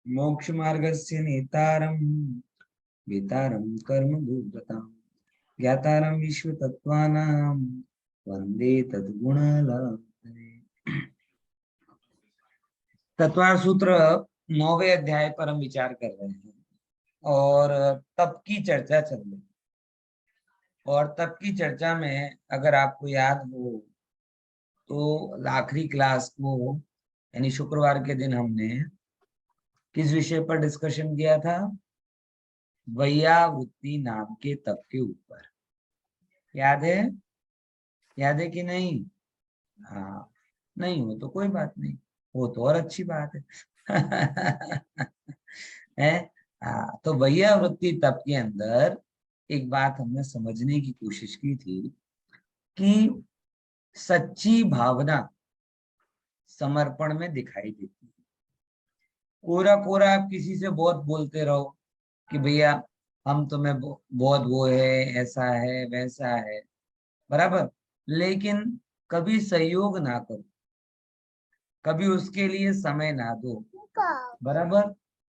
मोक्ष मार्गस्य नेतारं वेतारं कर्म भूतताम् ज्ञातारं विश्व तत्त्वानां वंदे तद्गुणलाभने। तत्वार सूत्र 9वें अध्याय पर हम विचार कर रहे हैं और तप की चर्चा चल रही है। और तप की चर्चा में अगर आपको याद हो तो आखिरी क्लास को यानी शुक्रवार के दिन हमने किस विषय पर डिस्कशन किया था? वैयावृत्ति नाम के तप के ऊपर। याद है? याद है कि नहीं? हाँ, नहीं हो तो कोई बात नहीं, हो तो और अच्छी बात है। है। हाँ, तो वैयावृत्ति तप के अंदर एक बात हमने समझने की कोशिश की थी कि सच्ची भावना समर्पण में दिखाई देती है। कोरा कोरा आप किसी से बहुत बोलते रहो कि भैया हम तुम्हें बहुत वो है, ऐसा है, वैसा है, बराबर, लेकिन कभी सहयोग ना करो, कभी उसके लिए समय ना दो, बराबर,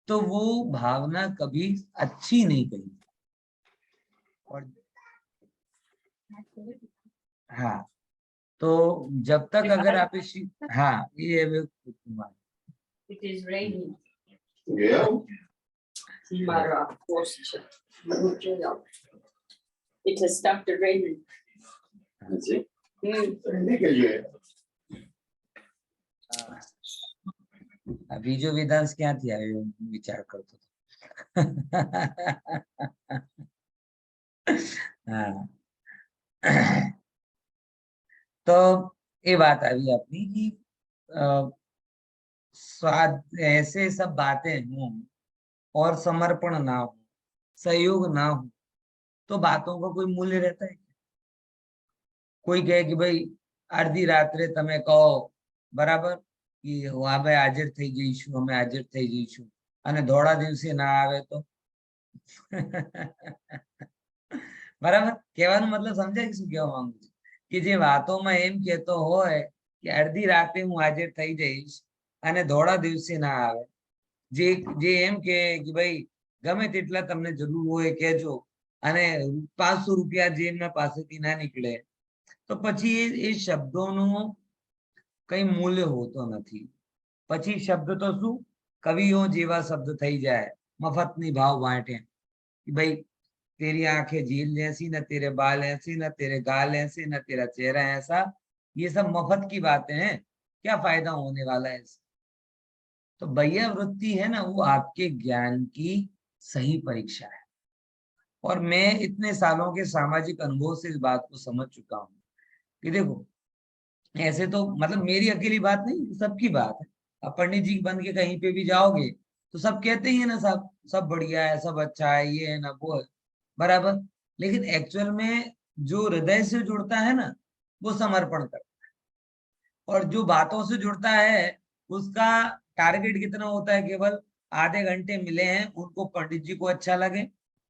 तो वो भावना कभी अच्छी नहीं कही। और हाँ, तो जब तक अगर आप इस, हाँ ये It is raining. Yeah. Mara posture. It has stopped raining. That's it. अभी जो विधांस क्या थी विचार करते हाँ। तो ये बात अभी अपनी कि स्वाद ऐसे सब बातें हों और समर्पण ना हो, सहयोग ना हो, तो बातों का कोई मूल्य रहता है? कोई कहे कि भाई अर्धी रात्रे તમે કહો, બરાબર, कि હવે હાજર થઈ જઈશું, અમે હાજર થઈ જઈશું, અને ધોળા દિવસે ના આવે તો? બરાબર, કહેવાનો મતલબ સમજાય શું કહેવા માંગુ છું? કે જે વાતોમાં એમ કહેતો હોય કે અડધી રાતે હું હાજર થઈ જઈશ અને ધોળા દિવસે ના આવે, જે એમ કે ભાઈ ગમે તેટલા તમને જરૂર હોય કહેજો અને 500 રૂપિયા જે એમના પાસેથી ના નીકળે તો પછી એ શબ્દોનું કઈ મૂલ્ય હોતો નથી. પછી શબ્દ તો શું કવિઓ જેવા શબ્દ થઈ જાય, મફતની ભાવ વાંટે कि भाई तेरी आंखें झील जैसी, न तेरे बाल ऐसे, न तेरे गाल ऐसे, न तेरा चेहरा ऐसा, ये सब मफत की बातें हैं, क्या फायदा होने वाला है इससे? तो वैयावृत्ति है ना, वो आपके ज्ञान की सही परीक्षा है। और मैं इतने सालों के सामाजिक अनुभव से इस बात को समझ चुका हूँ कि देखो, ऐसे तो मतलब मेरी अकेली बात नहीं, सबकी बात है। अब पंडित जी बन के कहीं पे भी जाओगे तो सब कहते ही है ना, सब सब बढ़िया है, सब अच्छा है, ये है ना, वो है, बराबर। लेकिन एक्चुअल में जो हृदय से जुड़ता है ना, वो समर्पण करता है। और जो बातों से जुड़ता है उसका टारगेट कितना होता है? केवल आधे घंटे मिले हैं, उनको पंडित जी को अच्छा लगे,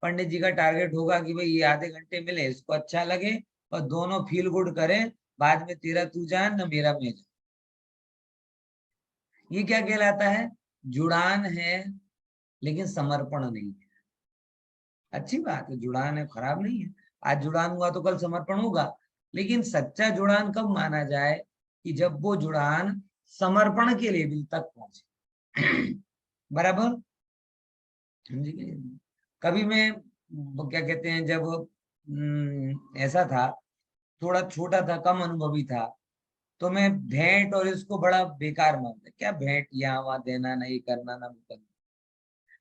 पंडित जी का टारगेट होगा कि भाई ये आधे घंटे मिले, इसको अच्छा लगे, और दोनों फील गुड करें, बाद में तेरा तू जान ना मेरा मैं जान। ये क्या कहलाता है? जुड़ान है लेकिन समर्पण नहीं है। अच्छी बात है, जुड़ान है, खराब नहीं है, आज जुड़ान हुआ तो कल समर्पण होगा, लेकिन सच्चा जुड़ान कब माना जाए? कि जब वो जुड़ान समर्पण के लेवल तक पहुंचे। बराबर। कभी मैं वो क्या कहते हैं, जब ऐसा था, थोड़ा छोटा था, कम अनुभवी था, तो मैं भेंट और इसको बड़ा बेकार मानता, क्या भेंट यहाँ वहां देना, नहीं करना ना करना।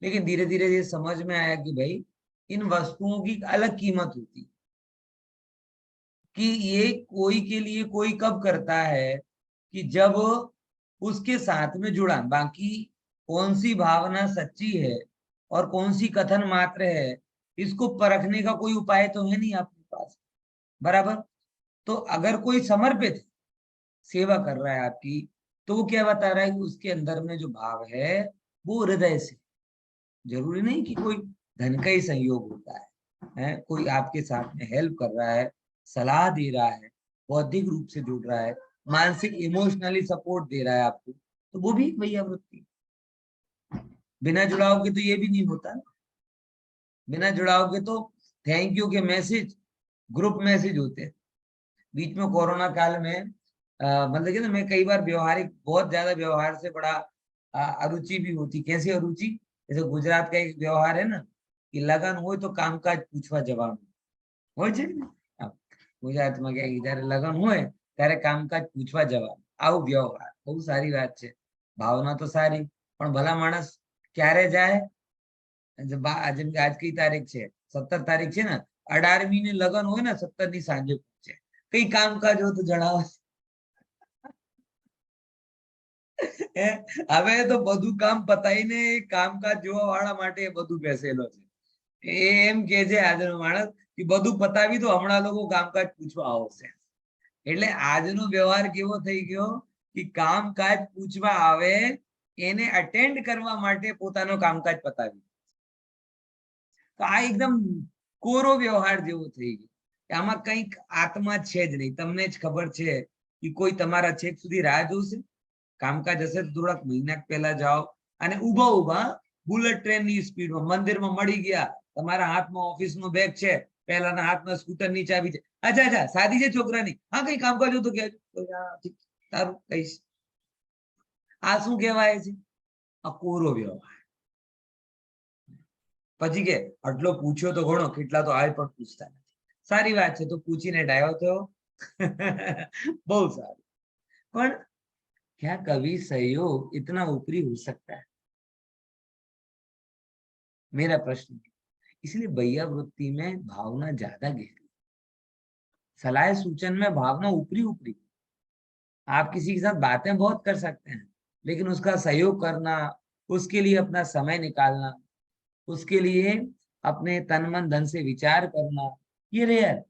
लेकिन धीरे धीरे ये समझ में आया कि भाई इन वस्तुओं की अलग कीमत होती, कि ये कोई के लिए कोई कब करता है कि जब उसके साथ में जुड़ा, बाकी कौन सी भावना सच्ची है और कौन सी कथन मात्र है, इसको परखने का कोई उपाय तो है नहीं आपके पास, बराबर। तो अगर कोई समर्पित सेवा कर रहा है आपकी, तो वो क्या बता रहा है कि उसके अंदर में जो भाव है वो हृदय से। जरूरी नहीं कि कोई धन का ही संयोग होता है, कोई आपके साथ में हेल्प कर रहा है, सलाह दे रहा है, बौद्धिक रूप से जुड़ रहा है, मानसिक इमोशनली सपोर्ट दे रहा है आपको, तो वो भी वैयावृत्ति। बिना जुड़ाव के तो ये भी नहीं होता ना। बिना जुड़ाव के तो थैंक यू के मैसेज ग्रुप मैसेज होते हैं। बीच में कोरोना काल में मतलब कि ना, मैं कई बार व्यवहारिक बहुत ज्यादा व्यवहार से बड़ा अरुचि भी होती। कैसी अरुचि? जैसे गुजरात का एक व्यवहार है ना कि लगन हो तो कामकाज पूछवा जवाब હોય છે ને। ગુજરાતમાં ક્યાંક જયારે લગન હોય ત્યારે કામકાજ પૂછવા જવા, આવું વ્યવહાર બહુ સારી વાત છે। ભાવના તો સારી, પણ ભલા માણસ ક્યારે જાય? જેમ કે આજ કઈ તારીખ છે? 17 તારીખ છે ને। 18મી ની લગન હોય ને 17 ની સાંજે પૂછે કઈ કામકાજ હોય તો જણાવો। હવે તો બધું કામ પતાઈને કામકાજ જોવા વાળા માટે બધું બેસેલો છે। એમ કે છે આજનો માણસ કે બધું પતાવી દો, હમણાં લોકો કામકાજ પૂછવા આવશે। એટલે આજનો વ્યવહાર કેવો થઈ ગયો કે કામકાજ પૂછવા આવે એને અટેન્ડ કરવા માટે પોતાનો કામકાજ પતાવી। તો આ એકદમ કોરો વ્યવહાર જેવો થઈ ગયો। આમાં કંઈક આત્મા છે જ નહીં। તમને જ ખબર છે કે કોઈ તમારા છેક સુધી રાહ જોશે? કામકાજ હશે તો થોડાક મહિના પહેલા જાઓ અને ઉભા ઉભા બુલેટ ટ્રેન ની સ્પીડમાં મંદિરમાં મળી ગયા, તમારા હાથમાં ઓફિસ નો બેગ છે, પહેલાના હાથમાં સ્કૂટર ની ચાવી છે, અચ્છા અચ્છા સાદી છે છોકરાની, હા કઈ કામકાજ હતું કે તારું કહીશ। આ શું કહેવાય છે? અકોરો વ્યવહાર। પછી કે આટલો પૂછ્યો તો ઘણો, કેટલા તો આય પણ પૂછતા નથી। સારી વાત છે, તો પૂછીને ડાયો થયો। બહુ સારું। પણ क्या कभी सहयोग इतना ऊपरी हो सकता है? मेरा प्रश्न। इसलिए भैया वृत्ति में भावना ज्यादा गहरी, सलाह सूचन में भावना ऊपरी ऊपरी। आप किसी के साथ बातें बहुत कर सकते हैं, लेकिन उसका सहयोग करना, उसके लिए अपना समय निकालना, उसके लिए अपने तन मन धन से विचार करना, ये रेयर।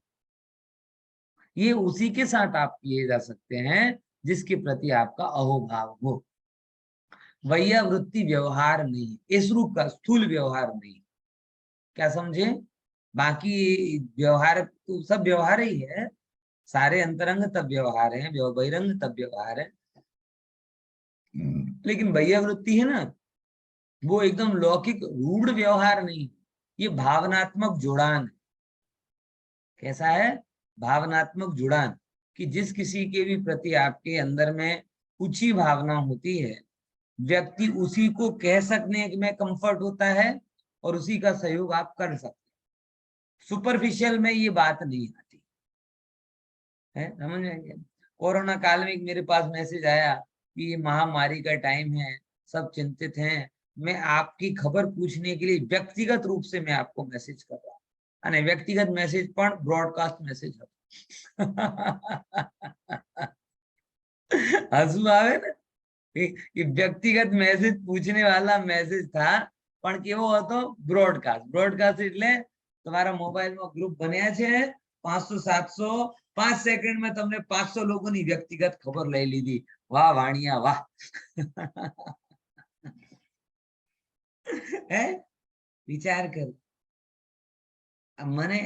ये उसी के साथ आप किए जा सकते हैं जिसके प्रति आपका अहोभाव हो। वैया वृत्ति व्यवहार नहीं, इस रूप का स्थूल व्यवहार नहीं। क्या समझे? बाकी व्यवहार तो सब व्यवहार ही है, सारे अंतरंग तब व्यवहार है, बहिरंग तब व्यवहार है। लेकिन वैया वृत्ति है ना, वो एकदम लौकिक रूढ़ व्यवहार नहीं, ये भावनात्मक जुड़ान है। कैसा है? भावनात्मक जुड़ान, कि जिस किसी के भी प्रति आपके अंदर में ऊंची भावना होती है, व्यक्ति उसी को कह सकने में कंफर्ट होता है और उसी का सहयोग आप कर सकते हैं। सुपरफिशियल में ये बात नहीं आती है, समझ आएंगे। कोरोना काल में मेरे पास मैसेज आया कि ये महामारी का टाइम है, सब चिंतित हैं, मैं आपकी खबर पूछने के लिए व्यक्तिगत रूप से मैं आपको मैसेज कर रहा हूँ। અને વ્યક્તિગત મેસેજ પણ બ્રોડકાસ્ટ મેસેજ હતો। હસવું આવે ને कि व्यक्तिगत मैसेज पूछने वाला मैसेज था, પણ કેવો હતો? બ્રોડકાસ્ટ। બ્રોડકાસ્ટ એટલે તમારા મોબાઈલમાં ગ્રુપ બન્યા છે 500 700, 5 સેકન્ડમાં તમને 500 લોકોની વ્યક્તિગત ખબર લઈ લીધી। વાહ વાણિયા વાહ। હે વિચાર કર। મને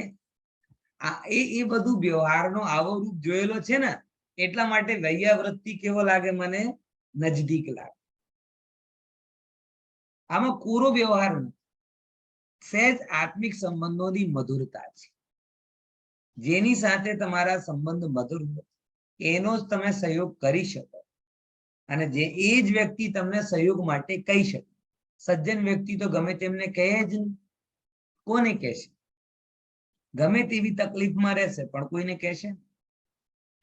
એ બધું વ્યવહારનો આવો રૂપ જોયેલો છે ને, એટલા માટે વૈયાવૃત્તિ કેવો લાગે મને? નજદીક લાગે। આમાં કોરો વ્યવહાર નથી, સહેજ આત્મિક સંબંધોની મધુરતા છે। જેની સાથે તમારા સંબંધ મધુર હોય એનો જ તમે સહયોગ કરી શકો, અને જે એ જ વ્યક્તિ તમને સહયોગ માટે કહી શકે। સજ્જન વ્યક્તિ તો ગમે તેમને કહે જ નહીં। કોને કહેશે? ગમે તેવી તકલીફમાં રહેશે પણ કોઈને કહેશે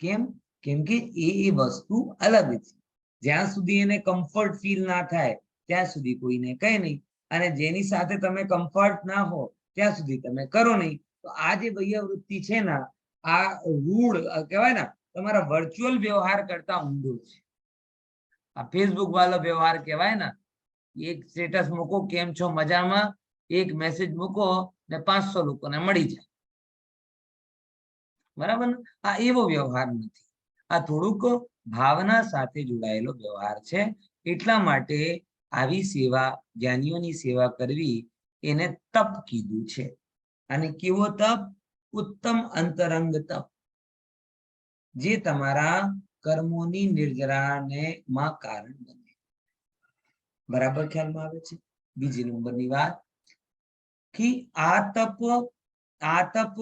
કેમ? કેમ કે એ વસ્તુ અલગ છે। જ્યાં સુધી એને કમ્ફર્ટ ફીલ ના થાય ત્યાં સુધી કોઈને કહે નહીં, અને જેની સાથે તમે કમ્ફર્ટ ના હો ત્યાં સુધી તમે કરો નહીં। તો આ જે વૈયાવૃત્તિ છે ને, આ રૂઢ કહેવાય ને, તમારા વર્ચ્યુઅલ વ્યવહાર કરતા ઊંડો છે। આ ફેસબુક વાળો વ્યવહાર કહેવાય ને, એક સ્ટેટસ મૂકો કેમ છો મજામાં, એક મેસેજ મૂકો ને 500 લોકોને મળી જાય, બરાબર ને? આ એવો વ્યવહાર નથી, આ થોડુંક ભાવના સાથે જોડાયેલો વ્યવહાર છે। એટલા માટે આવી સેવા, જ્ઞાનીઓની સેવા કરવી એને તપ કીધું છે। અને કેવો તપ? ઉત્તમ અંતરંગ તપ, જે તમારા કર્મોની નિર્જરાને માં કારણ બને। બરાબર ખ્યાલમાં આવે છે? બીજી નંબરની વાત કે આ તપ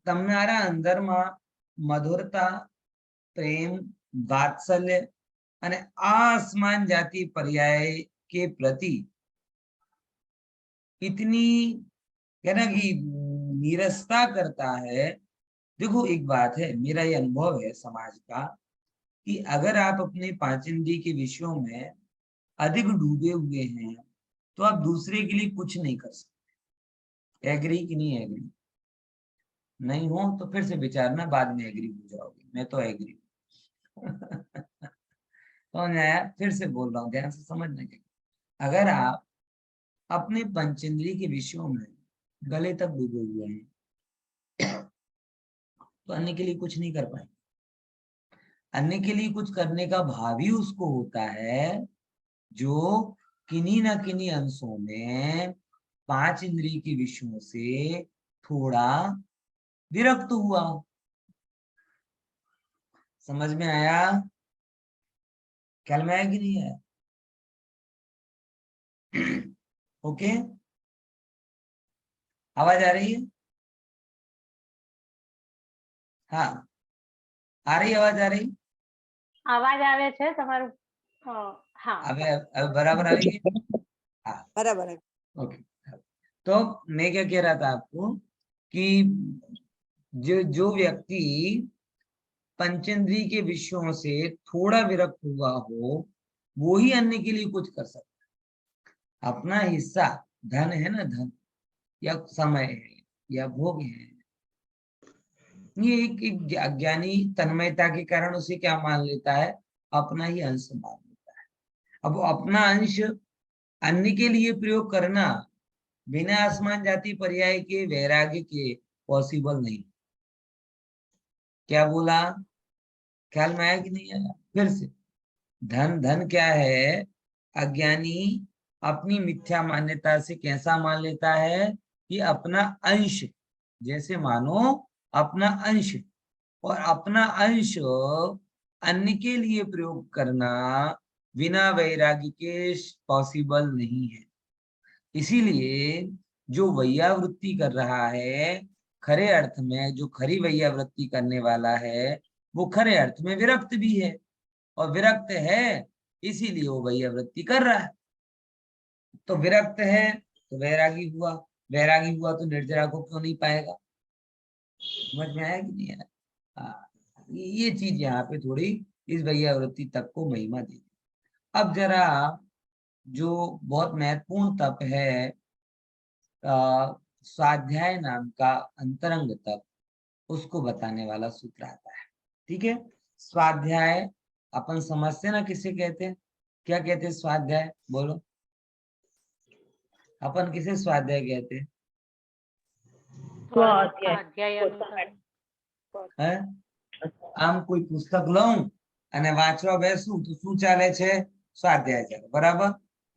તમારા અંદરમાં મધુરતા, प्रेम, वात्सल्य અને आसमान जाति पर्याय के प्रति इतनी कहना कि निरस्ता करता है। देखो एक बात है, मेरा ये अनुभव है समाज का कि अगर आप अपने पाचन के विषयों में अधिक डूबे हुए हैं तो आप दूसरे के लिए कुछ नहीं कर सकते। एग्री कि नहीं एग्री? नहीं हो तो फिर से विचारना, बाद में एग्री हो जाओगे। मैं तो एग्री तो फिर से बोल रहा हूँ, ध्यान से समझना। क्या अगर आप अपने पंचेंद्रिय के विषयों में गले तक डूबे हुए हैं तो अन्य के लिए कुछ नहीं कर पाएंगे। अन्य के लिए कुछ करने का भाव ही उसको होता है जो किन्हीं ना किन्हीं अंशों में पांच इंद्रिय के विषयों से थोड़ा विरक्त हुआ। समझ में आया? ख्याल में आया कि नहीं आया? ओके, आवाज आ रही है? हाँ, आ रही आवाज? आ रही आवाज आवे छे તમારું? हाँ, अब बराबर आ रही है? हाँ बराबर है। ओके। तो मैं क्या कह रहा था आपको कि जो व्यक्ति पंचेंद्रिय के विषयों से थोड़ा विरक्त हुआ हो वो ही अन्य के लिए कुछ कर सकता है। अपना हिस्सा धन है ना, धन या समय है या भोग है, ये एक अज्ञानी तन्मयता के कारण उसे क्या मान लेता है? अपना ही अंश मान लेता है। अब अपना अंश अन्य के लिए प्रयोग करना बिना आसमान जाति पर्याय के वैराग्य के पॉसिबल नहीं। क्या बोला? ख्याल में आया कि नहीं आया? फिर से, धन धन क्या है? अज्ञानी अपनी मिथ्या मान्यता से कैसा मान लेता है कि अपना अंश, जैसे मानो अपना अंश, और अपना अंश अन्य के लिए प्रयोग करना बिना वैराग्य के पॉसिबल नहीं है। इसीलिए जो वैयावृत्ति कर रहा है, खरे अर्थ में जो खरी वैयावृत्ति करने वाला है वो खरे अर्थ में विरक्त भी है, और विरक्त है इसीलिए वो वैयावृत्ति कर रहा है। तो विरक्त है तो वैरागी हुआ, वैरागी हुआ तो निर्जरा को क्यों नहीं पाएगा? समझ में आया कि नहीं आया? हाँ, ये चीज यहाँ पे थोड़ी इस वैयावृत्ति तक को महिमा दी। अब जरा जो बहुत महत्वपूर्ण तप है, स्वाध्याय नाम का अंतरंग तप, उसको बताने वाला सूत्र आता है। ठीक है, स्वाध्याय अपन समझते ना किसे कहते हैं? क्या कहते हैं स्वाध्याय? बोलो, अपन किसे स्वाध्याय कहते हैं? આમ કોઈ પુસ્તક લઉં અને વાંચવા બેસું તો શું ચાલે છે? સ્વાધ્યાય ચાલે, બરાબર?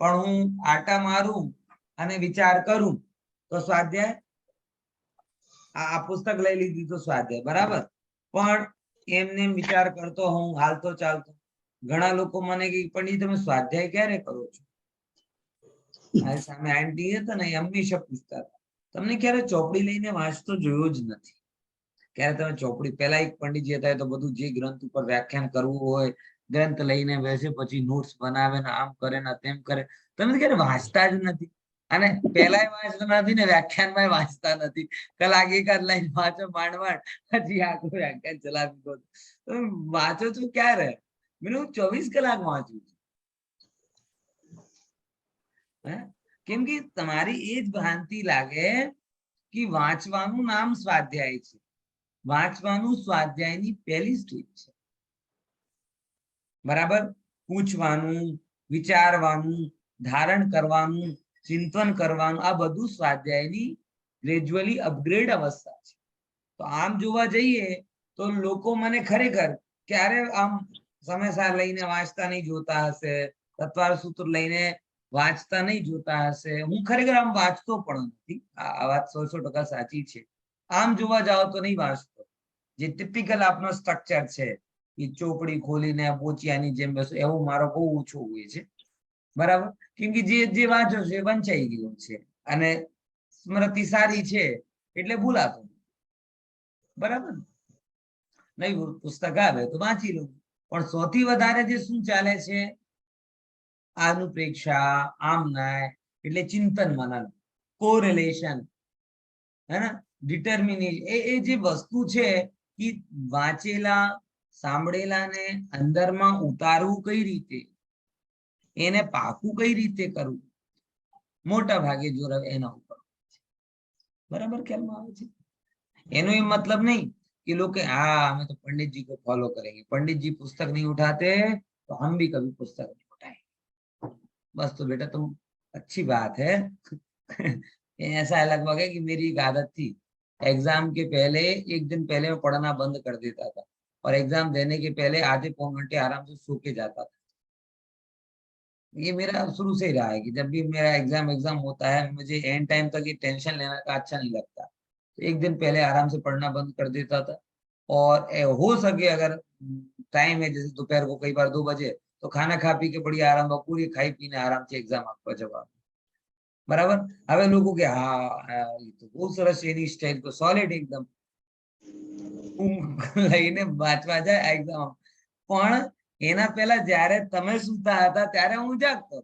પણ હું આટા મારું અને વિચાર કરું તો સ્વાધ્યાય? આ પુસ્તક લઈ લીધી તો સ્વાધ્યાય, બરાબર? પણ એમને વિચાર કરતો હું હાલતો ચાલતો. ઘણા લોકો મને કે પંડિત તમે સ્વાધ્યાય ક્યારે કરો છો? મારી સામે આંટી હતા ને, હંમેશા પૂછતા હતા તમને ક્યારે ચોપડી લઈને વાંચતો જોયો જ નથી? ક્યારે તમે ચોપડી, પેલા એક પંડિતજી હતા તો બધું જે ગ્રંથ ઉપર વ્યાખ્યાન કરવું હોય ગ્રંથ લઈને બેસે, પછી નોટ્સ બનાવે ને આમ કરે ને તેમ કરે. તમે ક્યારે વાંચતા જ નથી, અને પેલાય વાંચતા નથી ને વ્યાખ્યાનમાં વાંચતા નથી. કલાક એકાદ લાઈન વાંચો માંડ માંડ, પછી આખું વ્યાખ્યાન ચલાવી દો. તમે વાંચો છો ક્યારે? મેં 24 કલાક વાંચું છું। કેમ કે તમારી એ જ ભ્રાંતિ લાગે કે વાંચવાનું નામ સ્વાધ્યાય છે। વાંચવાનું સ્વાધ્યાયની પહેલી સ્ટેજ છે, બરાબર? પૂછવાનું, વિચારવાનું, ધારણ કરવાનું, ચિંતન કરવાનું, આ બધું સ્વાધ્યાયની ગ્રેજ્યુઅલી અપગ્રેડ અવસ્થા છે। તો આમ જોવા જઈએ તો લોકો મને ખરેખર ક્યારે આમ સમયસાર લઈને વાંચતા નહીં જોતા હશે, તત્વાર સૂત્ર લઈને વાંચતા નહીં જોતા હશે। હું ખરેખર આમ વાંચતો પણ નથી, આ વાત 100% સાચી છે। આમ જોવા જાઓ તો નહીં વાંચતો। જે ટિપિકલ આપનો સ્ટ્રક્ચર છે એ ચોપડી ખોલીને બોચિયાની જેમ બેસો, એવું મારો બહુ ઓછો હોય છે। બરાબર, કેમ કે જે વાંચો છે એ વંચાઈ ગયું છે અને સ્મૃતિ સારી છે એટલે ભૂલાતું, બરાબર ને? નહીં પુસ્તક આવે તો વાંચી લો, પણ સૌથી વધારે જે શું ચાલે છે, અનુપ્રેક્ષા, આમનાય એટલે ચિંતન મનન, કોરિલેશન, है ना, डिटर्मिनेशन, એ જે વસ્તુ છે કે વાંચેલા સાંભળેલાને અંદરમાં ઉતારવું કઈ રીતે, એને પાકું કઈ રીતે કરવું, મોટા ભાગે જોર એના ઉપર, બરાબર ખ્યાલમાં આવે છે? એનો એ मतलब नहीं कि लोग के हाँ हमें तो पंडित जी को फॉलो करेंगे, पंडित जी पुस्तक नहीं उठाते तो हम भी कभी पुस्तक नहीं उठाएंगे। बस तो बेटा तुम, अच्छी बात है। ऐसा लगभग है कि मेरी एक आदत थी, एग्जाम के पहले एक दिन पहले मैं पढ़ना बंद कर देता था और एग्जाम देने के पहले आधे पौन घंटे आराम से सो के जाता था। ये मेरा शुरू से ही रहा है कि जब भी मेरा एग्जाम होता है, मुझे एंड टाइम तक ये टेंशन लेना का अच्छा नहीं लगता, तो एक दिन पहले आराम से पढ़ना बंद कर देता था। और हो सके अगर टाइम है जैसे दोपहर को कई बार 2 बजे, तो खाना खा पी के बढ़िया आराम, पूरी खाई पीने आराम से एग्जाम आपका जवाब, बराबर। હવે લોકો કે હા એ તો બહુ સરસ એની સ્ટાઇલ તો સોલિડ એકદમ લઈને વાંચવા જાય એક્ઝામ, પણ એના પહેલા જ્યારે તમે સૂતા હતા ત્યારે હું જાગતો,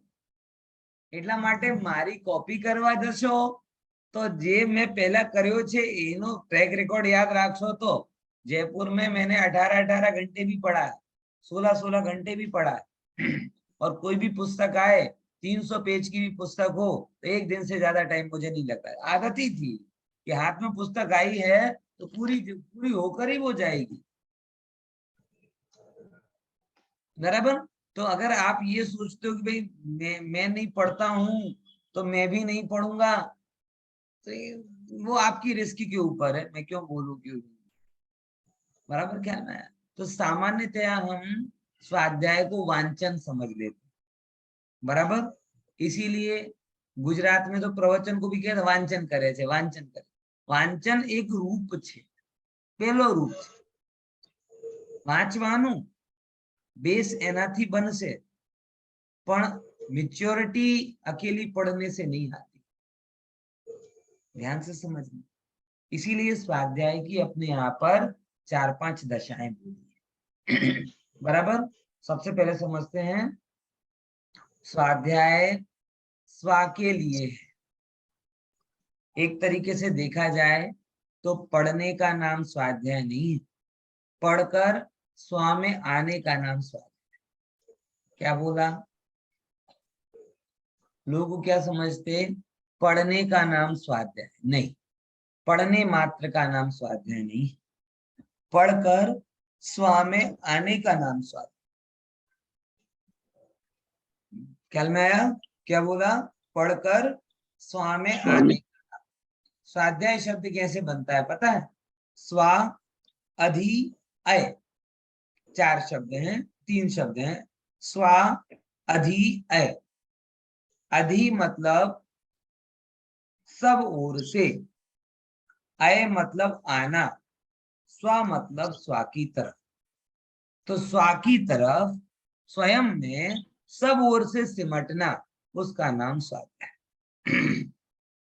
એટલા માટે મારી કોપી કરવા જશો तो जे मैं पहला કર્યો છે એનો ट्रैक रिकॉर्ड याद રાખશો तो जयपुर में मैंने 18-18 घंटे भी पढ़ा है, 16-16 घंटे भी पढ़ा है। और कोई भी पुस्तक आए, 300 पेज की भी पुस्तक हो तो एक दिन से ज्यादा टाइम मुझे नहीं लगता है। आदत ही थी कि हाथ में पुस्तक आई है तो पूरी पूरी होकर ही वो जाएगी, बराबर। तो अगर आप ये सोचते हो कि भाई मैं नहीं पढ़ता हूं तो मैं भी नहीं पढ़ूंगा, तो वो आपकी रिस्क के ऊपर है, मैं क्यों बोलूं क्यों, बराबर क्या है। तो सामान्यतया हम स्वाध्याय को वांचन समझ लेते, बराबर। इसीलिए गुजरात में तो प्रवचन को भी कहते वांचन करे छे, वांचन करे। वांचन एक रूप छे, पहलो रूप छे वांचवानुं, बेस एनाथी बनशे, पण मेच्योरिटी अकेली पढ़ने से नहीं आती, ध्यान से समझना। इसीलिए स्वाध्याय की अपने यहाँ पर 4-5 दशाएं बोली है, बराबर। सबसे पहले समझते हैं स्वाध्याय स्वा के लिए है। एक तरीके से देखा जाए तो पढ़ने का नाम स्वाध्याय नहीं है, पढ़कर स्वा में आने का नाम स्वाध्याय। क्या बोला? लोग क्या समझते, पढ़ने का नाम स्वाध्याय नहीं, पढ़ने मात्र का नाम स्वाध्याय नहीं, पढ़कर स्वा में आने का नाम स्वाध्याय। ख्याल में आया? क्या बोला? पढ़कर स्वा में आने का। स्वाध्याय शब्द कैसे बनता है पता है? स्वा, अधि, अय, 4 शब्द हैं, 3 शब्द हैं। स्वा, अधि, अय। अधि मतलब सब ओर से, अय मतलब आना, स्वा मतलब स्वा की तरफ। तो स्वा की तरफ स्वयं में सब ओर से सिमटना, उसका नाम स्वाध्याय।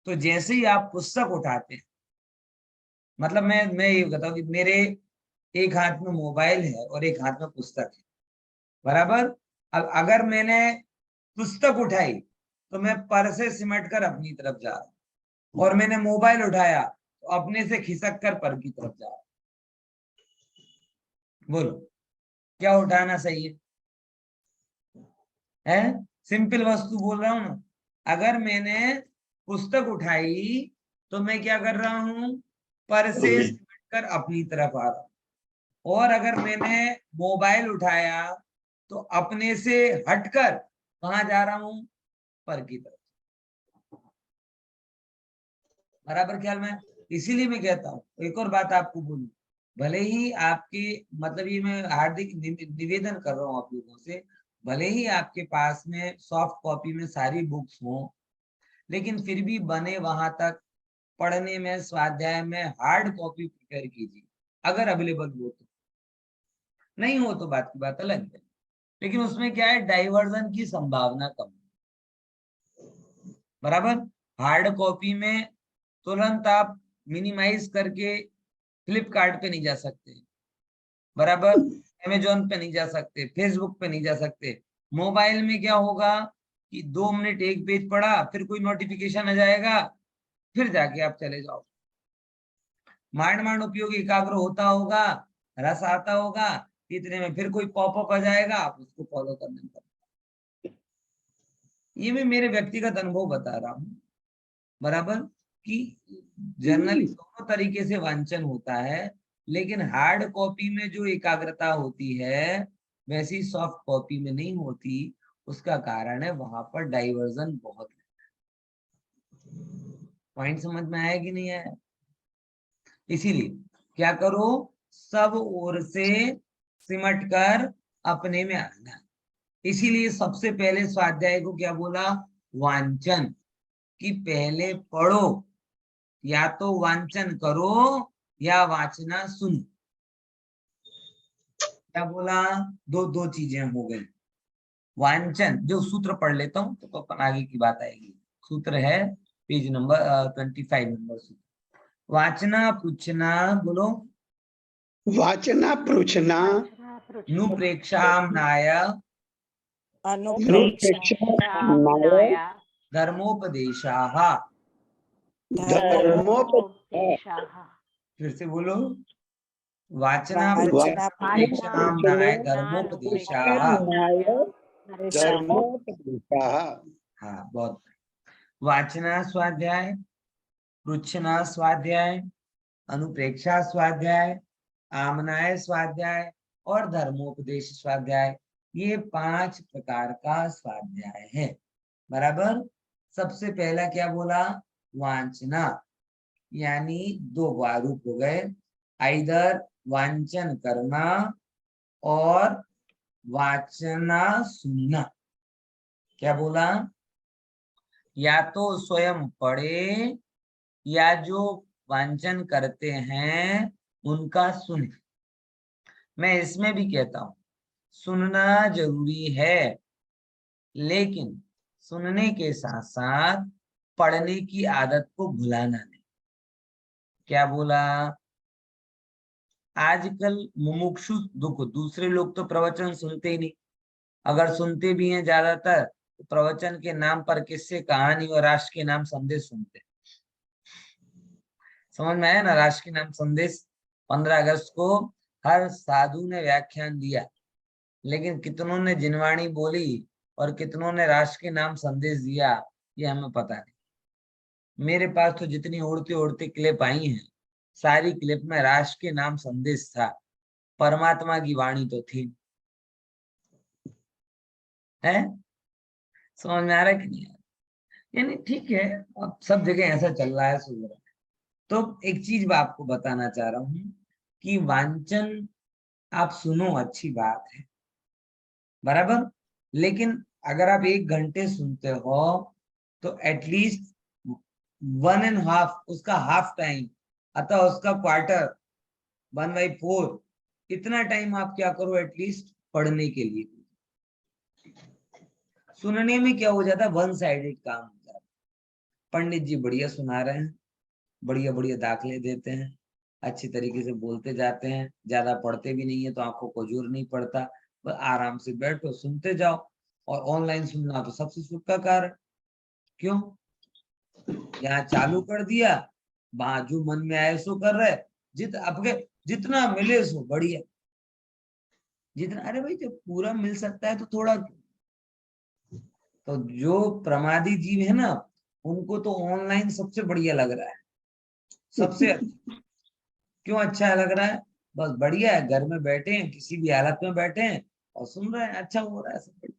तो जैसे ही आप पुस्तक उठाते हैं, मतलब मैं ये बताऊं कि मेरे एक हाथ में मोबाइल है और एक हाथ में पुस्तक है, बराबर। अब अगर मैंने पुस्तक उठाई तो मैं पर से सिमट कर अपनी तरफ जा रहा हूं, और मैंने मोबाइल उठाया तो अपने से खिसक कर पर की तरफ जा रहा हूं। बोलो क्या उठाना सही है? सिंपल वस्तु बोल रहा हूं ना। अगर मैंने पुस्तक उठाई तो मैं क्या कर रहा हूं, पर से सिमट कर अपनी तरफ आ रहा हूं, और अगर मैंने मोबाइल उठाया तो अपने से हटकर कहां जा रहा हूं, पर की तरफ, बराबर ख्याल में। इसीलिए मैं कहता हूं, एक और बात आपको बोलूं, भले ही आपके, मतलब ये मैं हार्दिक निवेदन कर रहा हूं आप लोगों से, भले ही आपके पास में सॉफ्ट कॉपी में सारी बुक्स हो, लेकिन फिर भी बने वहां तक पढ़ने में, स्वाध्याय में हार्ड कॉपी प्रिपेयर कीजिए, अगर अवेलेबल हो तो। नहीं हो तो बात की बात अलग है, लेकिन उसमें क्या है, डाइवर्जन की संभावना कम है। बराबर। हार्ड कॉपी में तुरंत आप मिनिमाइज करके फ्लिपकार्ट पे नहीं जा सकते, बराबर, अमेजोन पे नहीं जा सकते, फेसबुक पे नहीं जा सकते। मोबाइल में क्या होगा कि 2 मिनट एक पेज पढ़ा, फिर कोई नोटिफिकेशन आ जाएगा, फिर जाके आप चले जाओ। मांड मांड उपयोग एकाग्र होता होगा, रस आता होगा, इतने में फिर कोई पॉपअप आ जाएगा, आप उसको फॉलो करने लगेंगे। ये मैं मेरे व्यक्तिगत अनुभव बता रहा हूँ, बराबर, कि जनरली दोनों तरीके से वांचन होता है, लेकिन हार्ड कॉपी में जो एकाग्रता होती है वैसी सॉफ्ट कॉपी में नहीं होती। उसका कारण है वहां पर डाइवर्जन बहुत है। पॉइंट समझ में आया कि नहीं आया? इसीलिए क्या करो, सब ओर से सिमट कर अपने में आना। इसीलिए सबसे पहले स्वाध्याय को क्या बोला, वांचन, कि पहले पढ़ो, या तो वांचन करो या वाचना सुनो। क्या बोला, दो दो चीजें हो गई। वांचन, जो सूत्र पढ़ लेता हूं तो अपन आगे की बात आएगी। सूत्र है पेज नंबर 25 नंबर सूत्र। वाचना पूछना, बोलो। वाचना पृच्छना नुप्रेक्षाम्नाय अनुप्रेक्षाम्नाय धर्मोपदेशाः। धर्मोपदेशाः। फिर से बोलो, वाचना वाचना प्रेक्षाम्नाय धर्मोपदेशाः। धर्मोपदेशाः। हाँ, बहुत। वाचना स्वाध्याय, पृच्छना स्वाध्याय, अनुप्रेक्षा स्वाध्याय, आमनाय स्वाध्याय और धर्मोपदेश स्वाध्याय, ये 5 प्रकार का स्वाध्याय है, बराबर। सबसे पहला क्या बोला, वांचना, यानी 2 रूप हो गए, आइदर वांचन करना और वाचना सुनना। क्या बोला, या तो स्वयं पढ़े या जो वांचन करते हैं उनका सुने। मैं इसमें भी कहता हूं, सुनना जरूरी है, लेकिन सुनने के साथ साथ पढ़ने की आदत को भुलाना नहीं। क्या बोला, आजकल मुमुक्षु दुख, दूसरे लोग तो प्रवचन सुनते ही नहीं, अगर सुनते भी हैं ज्यादातर तो प्रवचन के नाम पर किस्से कहानी और राष्ट्र के नाम संदेश सुनते हैं। समझ में आया ना, राष्ट्र के नाम संदेश 15 अगस्त को हर साधु ने व्याख्यान दिया, लेकिन कितनों ने जिनवाणी बोली और कितनों ने राष्ट्र के नाम संदेश दिया, ये हमें पता नहीं। मेरे पास तो जितनी उड़ती उड़ती क्लिप आई हैं, सारी क्लिप में राष्ट्र के नाम संदेश था, परमात्मा की वाणी तो थी। है, समझ में आ रहा है कि नहीं? यानी ठीक है, अब सब जगह ऐसा चल रहा है, सुन रहा है। तो एक चीज मैं आपको बताना चाह रहा हूं कि वांचन आप सुनो, अच्छी बात है, बराबर, लेकिन अगर आप 1 घंटे सुनते हो तो एटलीस्ट 1.5 उसका हाफ टाइम, अतः उसका क्वार्टर 1/4, इतना टाइम आप क्या करो एटलीस्ट पढ़ने के लिए। सुनने में क्या हो जाता है, 1 साइडेड काम हो जाता है। पंडित जी बढ़िया सुना रहे हैं, बढ़िया बढ़िया दाखले देते हैं, अच्छी तरीके से बोलते जाते हैं, ज्यादा पढ़ते भी नहीं है तो आंखों को जोर नहीं पड़ता, बस आराम से बैठो सुनते जाओ। और ऑनलाइन सुनना तो सबसे सुख का कारण, क्यों, यहाँ चालू कर दिया, वहां जो मन में आए सो कर रहे, आपके जितना मिले सो बढ़िया, जितना, अरे भाई जब पूरा मिल सकता है तो थोड़ा। तो जो प्रमादी जीव है ना, उनको तो ऑनलाइन सबसे बढ़िया लग रहा है, सबसे अच्छा। क्यों अच्छा लग रहा है, बस बढ़िया है, घर में बैठे हैं, किसी भी हालत में बैठे हैं और सुन रहे हैं, अच्छा हो रहा है सब बढ़िया।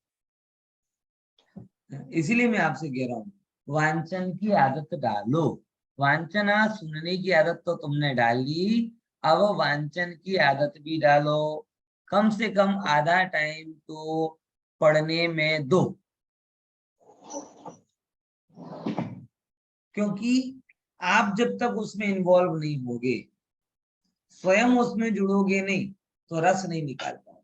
इसीलिए मैं आपसे कह रहा हूँ, वांचन की आदत डालो। वांचना सुनने की आदत तो तुमने डाल ली, अब वांचन की आदत भी डालो। कम से कम आधा टाइम तो पढ़ने में दो, क्योंकि आप जब तक उसमें इन्वॉल्व नहीं होगे, स्वयं उसमें जुड़ोगे नहीं, तो रस नहीं निकाल पाओगे।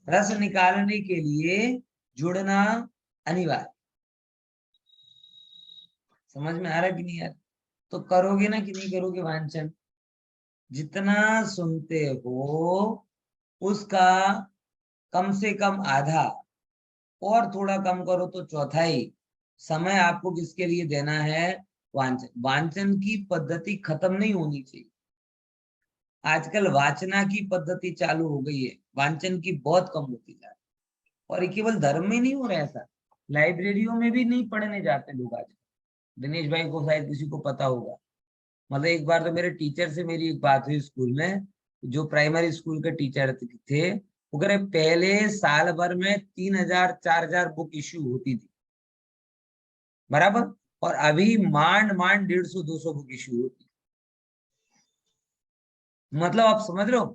रस निकालने के लिए जुड़ना अनिवार्य। समझ में आ रहा कि नहीं यार? तो करोगे ना कि नहीं करोगे वांचन? जितना सुनते हो उसका कम से कम आधा, और थोड़ा कम करो तो चौथाई समय आपको किसके लिए देना है? वांचन। वांचन की पद्धति खत्म नहीं होनी चाहिए। आजकल वाचना की पद्धति चालू हो गई है, वांचन की बहुत कम होती जा रही है। और ये केवल धर्म में नहीं हो रहा है ऐसा, लाइब्रेरियों में भी नहीं पढ़ने जाते लोग आजकल। दिनेश भाई को शायद किसी को पता होगा। मतलब एक बार तो मेरे टीचर से मेरी एक बात हुई स्कूल में, जो प्राइमरी स्कूल के टीचर थे, वो कह रहे पहले साल भर में 3,000 4,000 बुक इश्यू होती थी, बराबर, और अभी માંડ માંડ 150 200 बुक इश्यू होती। मतलब आप समझ रहे हो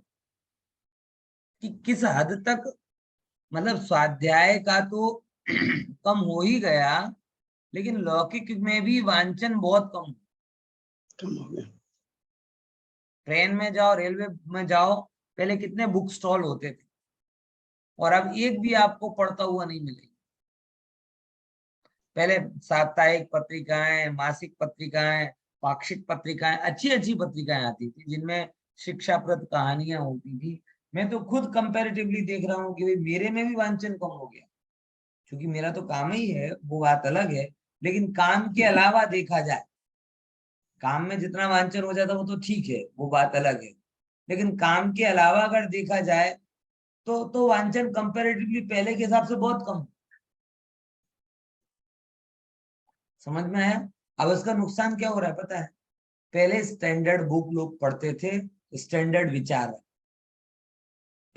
कि किस हद तक, मतलब स्वाध्याय का तो कम हो ही गया, लेकिन लौकिक में भी वांचन बहुत कम। कम हो गया। ट्रेन में जाओ, रेलवे में जाओ, पहले कितने बुक स्टॉल होते थे, और अब एक भी आपको पढ़ता हुआ नहीं मिलेगा। पहले साप्ताहिक पत्रिकाएं, मासिक पत्रिकाएं, पाक्षिक पत्रिकाएं, अच्छी अच्छी पत्रिकाएं आती थी जिनमें शिक्षाप्रद कहानियां होती थी। मैं तो खुद कंपैरेटिवली देख रहा हूँ कि भाई मेरे में भी वांचन कम हो गया, क्योंकि मेरा तो काम ही है, वो बात अलग है। लेकिन काम के अलावा देखा जाए, काम में जितना वांचन हो जाता वो तो ठीक है, वो बात अलग है। लेकिन काम के अलावा अगर देखा जाए तो वांचन कंपैरेटिवली पहले के हिसाब से बहुत कम। समझ में आया? अब इसका नुकसान क्या हो रहा है पता है? पहले स्टैंडर्ड बुक लोग पढ़ते थे, स्टैंडर्ड विचार,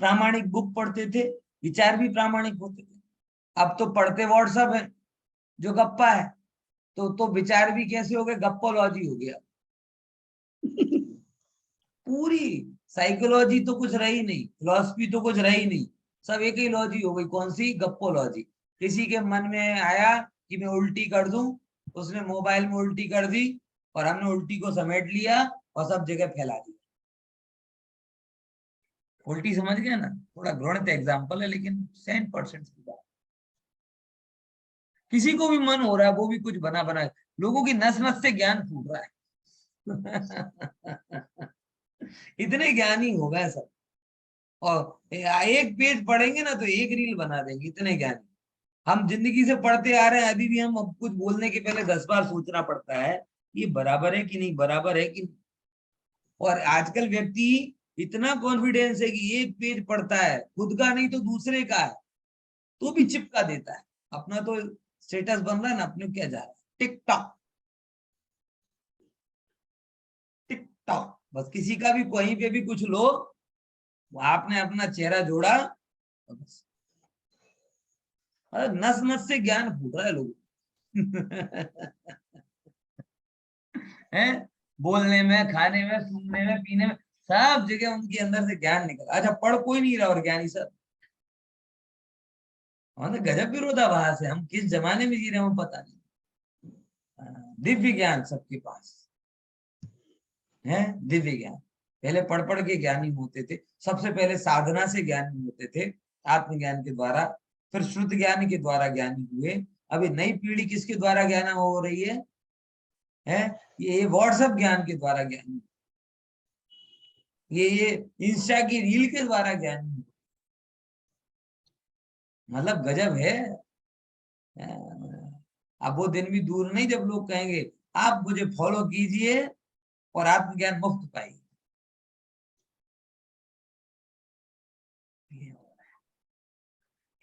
प्रामाणिक बुक पढ़ते थे, विचार भी प्रामाणिक होते थे। अब तो पढ़ते व्हाट्सएप है जो गप्पा है, तो विचार भी कैसे हो गए? गप्पोलॉजी हो गया। पूरी साइकोलॉजी तो कुछ रही नहीं, फिलॉसफी तो कुछ रही नहीं, सब एक ही लॉजी हो गई। कौन सी? गप्पोलॉजी। किसी के मन में आया कि मैं उल्टी कर दूं, उसने मोबाइल में उल्टी कर दी, और हमने उल्टी को समेट लिया और सब जगह फैला दिया। उल्टी समझ गया ना? थोड़ा घृणित एग्जाम्पल है, लेकिन 100% की बात। किसी को भी मन हो रहा है वो भी कुछ बना बना, लोगों की नस नस से ज्ञान फूट रहा है। इतने ज्ञानी हो गए सब, और एक पेज पढ़ेंगे ना तो एक रील बना देंगे, इतने ज्ञानी। हम जिंदगी से पढ़ते आ रहे हैं, अभी भी हम अब कुछ बोलने के पहले 10 बार सोचना पड़ता है, ये बराबर है कि नहीं, बराबर है कि नहीं। और आजकल व्यक्ति इतना कॉन्फिडेंस है कि एक पेज पढ़ता है, खुद का नहीं तो दूसरे का है, तो भी चिपका देता है। अपना तो स्टेटस बन रहा है ना, अपने क्या जा रहा है? टिकटॉक टिकटॉक, बस किसी का भी कहीं पे भी कुछ लो, आपने अपना चेहरा जोड़ा, तो बस नस नस से ज्ञान फूट रहा है लोगों। है, बोलने में, खाने में, सुनने में, पीने में, सब जगह उनके अंदर से ज्ञान निकल। अच्छा, पढ़ कोई नहीं रहा और ज्ञानी सब। हमारे गजब विरोधाभास है, हम किस जमाने में जी रहे हैं पता नहीं। दिव्य ज्ञान सबके पास है, दिव्य ज्ञान। पहले पढ़ पढ़ के ज्ञानी होते थे, सबसे पहले साधना से ज्ञानी होते थे, आत्मज्ञान के द्वारा, फिर श्रुत ज्ञान के द्वारा ज्ञानी हुए। अभी नई पीढ़ी किसके द्वारा ज्ञान हो रही है? ये व्हाट्सएप ज्ञान के द्वारा ज्ञानी, ये इंस्टा की रील के द्वारा ज्ञानी। मतलब गजब है। अब वो दिन भी दूर नहीं जब लोग कहेंगे आप मुझे फॉलो कीजिए और आत्मज्ञान मुफ्त पाइए।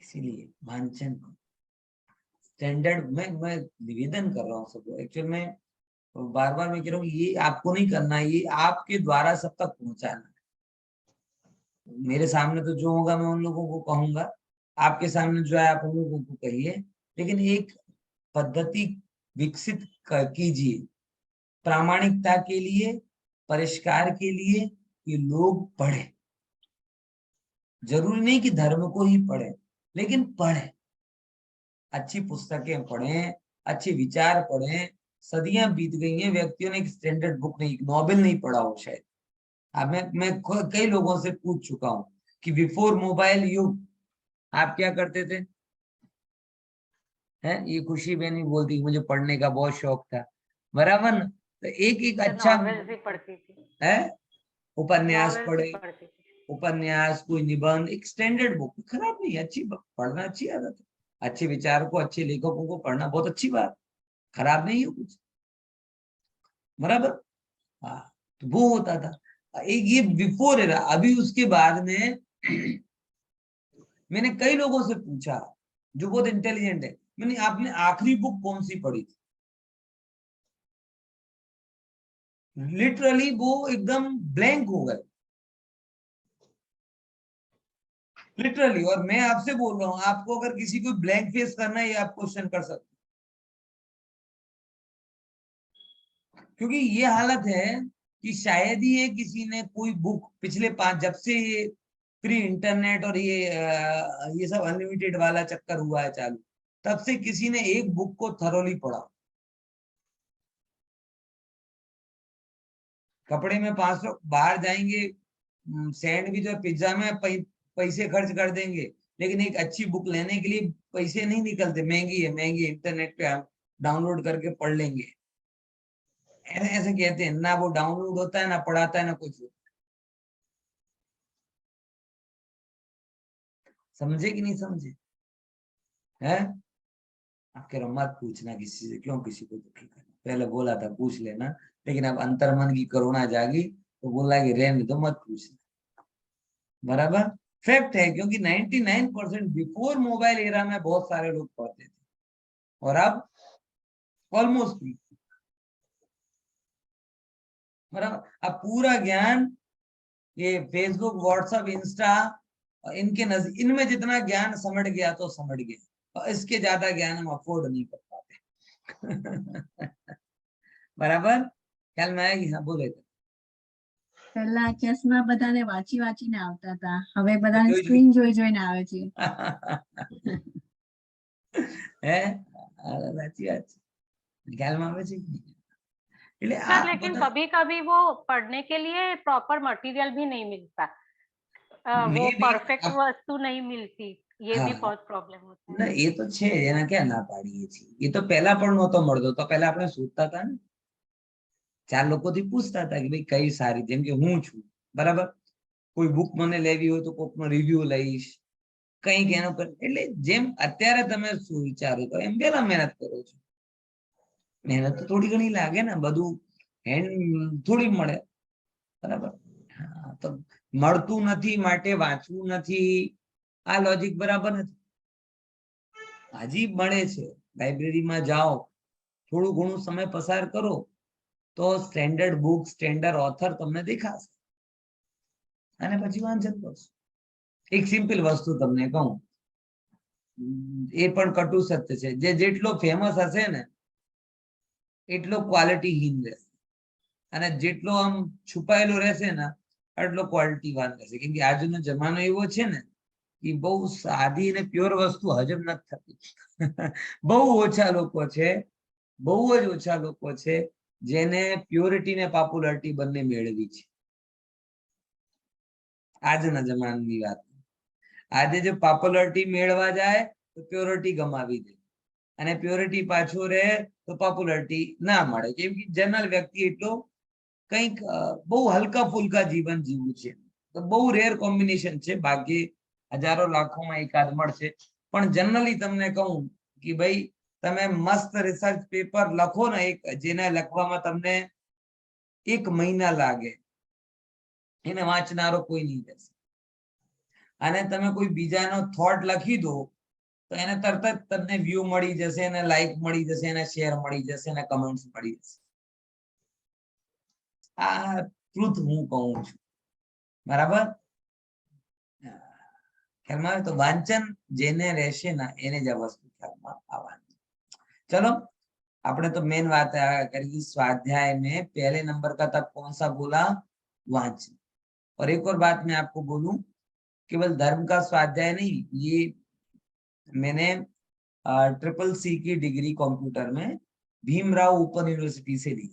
इसीलिए वांछन स्टैंडर्ड में मैं निवेदन कर रहा हूँ सबको। एक्चुअल में बार बार मैं कह रहा हूँ, ये आपको नहीं करना, ये आपके द्वारा सब तक पहुंचाना है। मेरे सामने तो जो होगा मैं उन लोगों को कहूंगा, आपके सामने जो है आप उन लोगों को कहिए, लेकिन एक पद्धति विकसित कीजिए प्रामाणिकता के लिए, परिष्कार के लिए, कि लोग पढ़े। जरूरी नहीं कि धर्म को ही पढ़े, लेकिन पढ़े, अच्छी पुस्तकें पढ़ें, अच्छे विचार पढ़ें। सदियां बीत गई हैं, व्यक्तियों ने एक स्टैंडर्ड बुक नहीं, नॉवेल नहीं पढ़ा हो शायद। अब मैं कई लोगों से पूछ चुका हूं कि बिफोर मोबाइल युग आप क्या करते थे? हैं, ये खुशी बहनी बोलती मुझे पढ़ने का बहुत शौक था। बराबर ना। तो एक एक अच्छा नॉवेल्स भी पढ़ती थी, है, उपन्यास नॉवेल्स भी पढ़े, पढ़ती थी। उपन्यास, कोई निबंध, एक स्टैंडर्ड बुक, खराब नहीं, अच्छी पढ़ना अच्छी आदत है। अच्छे विचार को, अच्छे लेखकों को पढ़ना बहुत अच्छी बात, खराब नहीं है कुछ, बराबर। हाँ, तो वो होता था एक, ये बिफोर एरा। अभी उसके बाद में मैंने कई लोगों से पूछा जो बहुत इंटेलिजेंट है, मैंने आपने आखिरी बुक कौन सी पढ़ी थी? लिटरली वो एकदम ब्लैंक हो गए, लिटरली। और मैं आपसे बोल रहा हूं, आपको अगर किसी को ब्लैंक फेस करना है, ये आप क्वेश्चन कर सकते, क्योंकि ये हालत है कि शायद ही ये किसी ने कोई बुक पिछले 5, जब से ये फ्री इंटरनेट और ये सब अनलिमिटेड वाला चक्कर हुआ है चालू, तब से किसी ने एक बुक को थरोली पढ़ा। कपड़े में 500 बाहर जाएंगे, सैंडविच और पिज्जा में पैसे खर्च कर देंगे, लेकिन एक अच्छी बुक लेने के लिए पैसे नहीं निकलते, महंगी है, महंगी, इंटरनेट पे डाउनलोड करके पढ़ लेंगे। ऐसे ऐसे कहते हैं ना, वो डाउनलोड होता है ना पढ़ाता है ना कुछ। समझे कि नहीं समझे? है, आप कह रहे हो मत पूछना किसी से, क्यों किसी को दुखी करना, पहले बोला था पूछ लेना, लेकिन अब अंतर्मन की करुणा जागी तो बोला कि रहने दो, मत पूछना, बराबर। फैक्ट है, क्योंकि 99% बिफोर मोबाइल एरा में बहुत सारे लोग पढ़ते थे, और अब ऑलमोस्ट, बराबर। अब पूरा ज्ञान ये फेसबुक, व्हाट्सएप, इंस्टा, इनके इनमें जितना ज्ञान समझ गया तो समझ गया, और इसके ज्यादा ज्ञान हम अफोर्ड नहीं कर पाते। बराबर, ख्याल में आएगी? हाँ बोले तो। પહેલા ચશ્મા બધાને વાંચી વાંચીને આવતા હતા, હવે બધાને જોઈ સ્ક્રીન જોઈ જોઈને આવે છે. હે, સાચી વાત છે, ખ્યાલમાં આવે છે કે નહીં? એટલે આ सर लेकिन બધા कभी कभी वो पढ़ने के लिए प्रॉपर मटेरियल भी नहीं मिलता, वो મેં બી परफेक्ट वस्तु नहीं मिलती, ये भी હા, बहुत प्रॉब्लम होता ના है। એ તો છે, એના ક્યાં ના પાડીએ છીએ, એ તો પહેલા પણ નહોતો મળતો, તો પહેલા આપણે શોધતા હતા ને, 4 લોકોથી પૂછતા હતા કે ભાઈ કઈ સારી, જેમ કે હું છું, બરાબર, કોઈ બુક મને લેવી હોય તો કોકનો રિવ્યુ લઈશ, કઈક એનો પર, એટલે જેમ અત્યારે તમે શું વિચારો તો એમ પેલા મહેનત કરો છો, મહેનત તો થોડી ઘણી લાગે ને, બધું હેન્ડ થોડી મળે, બરાબર. હા, તો મળતું નથી માટે વાંચવું નથી, આ લોજિક બરાબર નથી. હજી મળે છે, લાઇબ્રેરીમાં જાઓ, થોડું ઘણું સમય પસાર કરો તો સ્ટેન્ડર્ડ બુક, સ્ટેન્ડર્ડ ઓથર તમને દેખાશે, અને પછી વાંચન કરશો. એક સિમ્પલ વસ્તુ તમને કહું, એ પણ કટુ સત્ય છે, જે જેટલો ફેમસ હશે ને એટલો ક્વોલિટીહીન રહેશે, અને જેટલો આમ છુપાયેલો રહેશે ને એટલો ક્વોલિટીવાન રહેશે, કેમ કે આજનો જમાનો એવો છે ને કે બહુ સાદી અને પ્યોર વસ્તુ હજમ નથી થતી. બહુ ઓછા લોકો છે, બહુ જ ઓછા લોકો છે જેને પ્યોરિટી ને પોપ્યુલરિટી બંને મેળવી છે આજના જમાનાની વાત. આજે જો પોપ્યુલરિટી મેળવા જાય તો પ્યોરિટી ગમાવી દે, અને પ્યોરિટી પાછો રહે તો પોપ્યુલરિટી ના મળે, કેમ કે જનરલ વ્યક્તિ એટલો કંઈક બહુ હલકા ફુલકા જીવન જીવવું છે, તો બહુ રેર કોમ્બિનેશન છે, ભાગ્યે હજારો લાખોમાં એકાદ મળશે. પણ જનરલી તમને કહું કે ભાઈ તમે મસ્ત રિસર્ચ પેપર લખો ને, એક જેને લખવામાં તમને 1 મહિના લાગે, એને વાંચનારો કોઈ નહીં રહેશે, અને તમે કોઈ બીજાનો થોટ લખી દો તો એને તરત જ તમને વ્યૂ મળી જશે, એને લાઈક મળી જશે, એને શેર મળી જશે, એને કમેન્ટ્સ મળી જશે. આ ટ્રુથ હું કહું છું, બરાબર. ખ્યાલમાં આવે તો વાંચન જેને રહેશે ને એને જ આ વસ્તુ ખ્યાલમાં આવવાની. चलो, आपने तो मेन बात करी, स्वाध्याय में पहले नंबर का तब कौन सा बोला? वांचन। और एक और बात मैं आपको बोलूं, केवल धर्म का स्वाध्याय नहीं, ये मैंने CCC की डिग्री कंप्यूटर में भीमराव ओपन यूनिवर्सिटी से ली,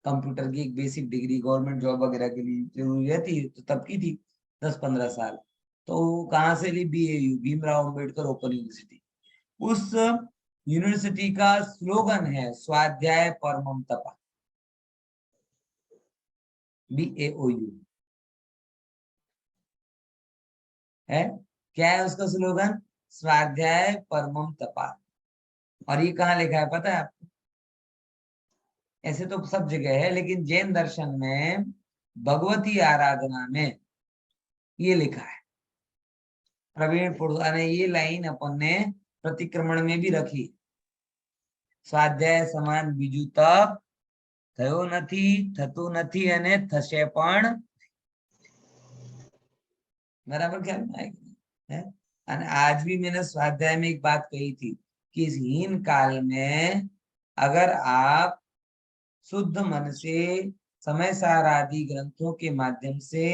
कंप्यूटर की एक बेसिक डिग्री, गवर्नमेंट जॉब वगैरह के लिए जरूरी रहती है, तो तब की थी 10-15 साल, तो कहाँ से ली? BAU, Bhimrao Ambedkar open university. उस यूनिवर्सिटी का स्लोगन है स्वाध्याय परमम तपा, BAOU है। क्या है उसका स्लोगन? स्वाध्याय परमम तपा। और ये कहाँ लिखा है पता है आपको? ऐसे तो सब जगह है, लेकिन जैन दर्शन में भगवती आराधना में ये लिखा है। प्रवीण पुरदा ने ये लाइन अपन ने प्रतिक्रमण में भी रखी। स्वाध्याय समान बीजू तप थयो નથી, થતું નથી અને થશે પણ। बराबर ख्याल में आएगी है? और आज भी मैंने स्वाध्याय में एक बात कही थी कि इस हीन काल में अगर आप शुद्ध मन से समय सार आदि ग्रंथों के माध्यम से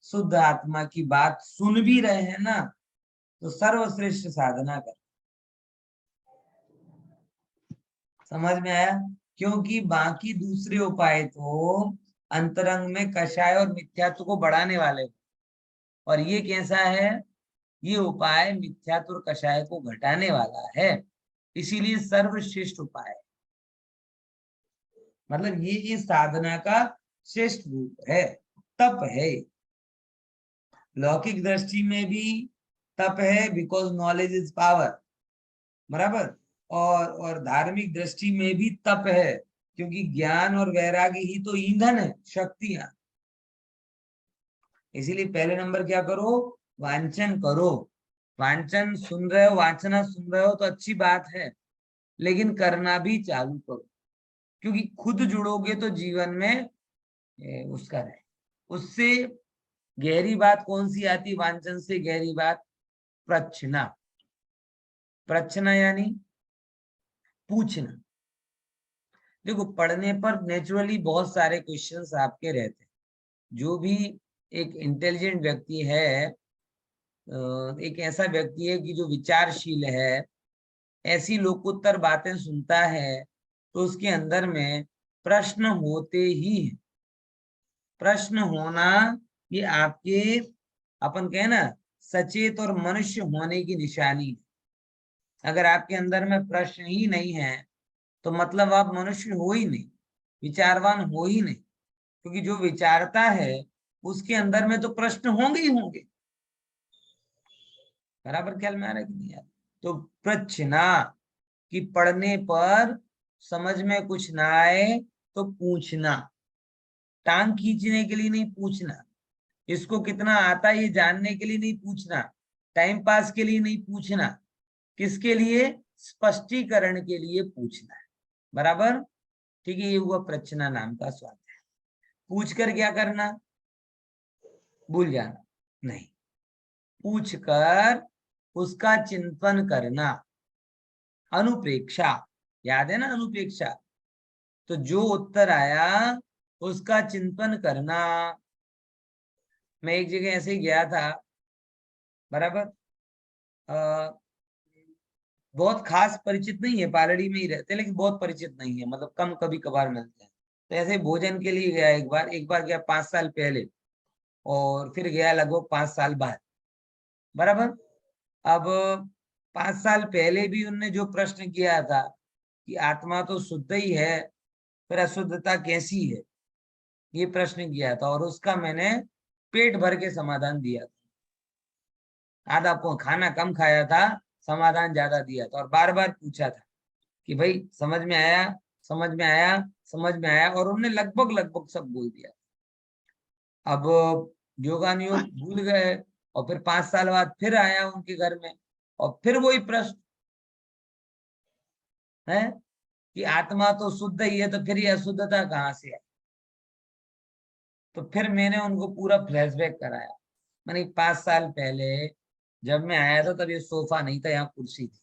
शुद्ध आत्मा की बात सुन भी रहे हैं ना, तो सर्वश्रेष्ठ साधना कर। समझ में आया? क्योंकि बाकी दूसरे उपाय तो अंतरंग में कषाय और मिथ्यात्व को बढ़ाने वाले, और ये कैसा है? ये उपाय मिथ्यात्व और कषाय को घटाने वाला है, इसीलिए सर्वश्रेष्ठ उपाय है। मतलब ये साधना का श्रेष्ठ रूप है, तप है। लौकिक दृष्टि में भी तप है, बिकॉज नॉलेज इज पावर, बराबर। और धार्मिक दृष्टि में भी तप है, क्योंकि ज्ञान और वैराग्य ही तो ईंधन है, शक्तियां। इसीलिए पहले नंबर क्या करो? वांचन करो। वांचन सुन रहे हो, वांचना सुन रहे हो तो अच्छी बात है, लेकिन करना भी चालू करो, क्योंकि खुद जुड़ोगे तो जीवन में उसका रहे। उससे गहरी बात कौन सी आती? वांचन से गहरी बात प्रच्छना। प्रच्छना यानी पूछना। देखो, पढ़ने पर नेचुरली बहुत सारे क्वेश्चंस आपके रहते हैं। जो भी एक इंटेलिजेंट व्यक्ति है, एक ऐसा व्यक्ति है कि जो विचारशील है, ऐसी लोकोत्तर बातें सुनता है, तो उसके अंदर में प्रश्न होते ही है। प्रश्न होना ये आपके, अपन कहे ना, सचेत और मनुष्य होने की निशानी है। अगर आपके अंदर में प्रश्न ही नहीं है तो मतलब आप मनुष्य हो ही नहीं, विचारवान हो ही नहीं, क्योंकि जो विचारता है उसके अंदर में तो प्रश्न होंगे ही होंगे। बराबर ख्याल में आ रहा है कि नहीं यार? तो प्रश्ना कि पढ़ने पर समझ में कुछ ना आए तो पूछना। टांग खींचने के लिए नहीं पूछना, इसको कितना आता है ये जानने के लिए नहीं पूछना, टाइम पास के लिए नहीं पूछना, किसके लिए? स्पष्टीकरण के लिए पूछना है। बराबर? ठीक है, ये हुआ प्रश्ना नाम का स्वाध्याय। पूछकर क्या करना? भूल जाना नहीं, पूछकर उसका चिंतन करना। अनुप्रेक्षा, याद है ना अनुप्रेक्षा? तो जो उत्तर आया उसका चिंतन करना। मैं एक जगह ऐसे ही गया था, बराबर। बहुत खास परिचित नहीं है, पालड़ी में ही रहते, लेकिन बहुत परिचित नहीं है, मतलब कम कभी कभार मिलते हैं। तो ऐसे भोजन के लिए गया एक बार गया 5 साल पहले, और फिर गया लगभग 5 साल बाद, बराबर। अब 5 साल पहले भी उनने जो प्रश्न किया था कि आत्मा तो शुद्ध ही है, फिर अशुद्धता कैसी है, ये प्रश्न किया था, और उसका मैंने पेट भर के समाधान दिया था। आधा खाना कम खाया था, समाधान ज्यादा दिया था, और बार बार पूछा था कि भाई समझ में आया, समझ में आया, समझ में आया, और उन्होंने लगभग लगभग सब बोल दिया। अब योगानुयोग भूल गए, और फिर 5 साल बाद फिर आया उनके घर में, और फिर वही प्रश्न है कि आत्मा तो शुद्ध ही है, तो फिर ये अशुद्धता कहाँ से आई? तो फिर मैंने उनको पूरा फ्लैशबैक कराया। मैंने 5 साल पहले जब मैं आया था तब ये सोफा नहीं था, यहाँ कुर्सी थी,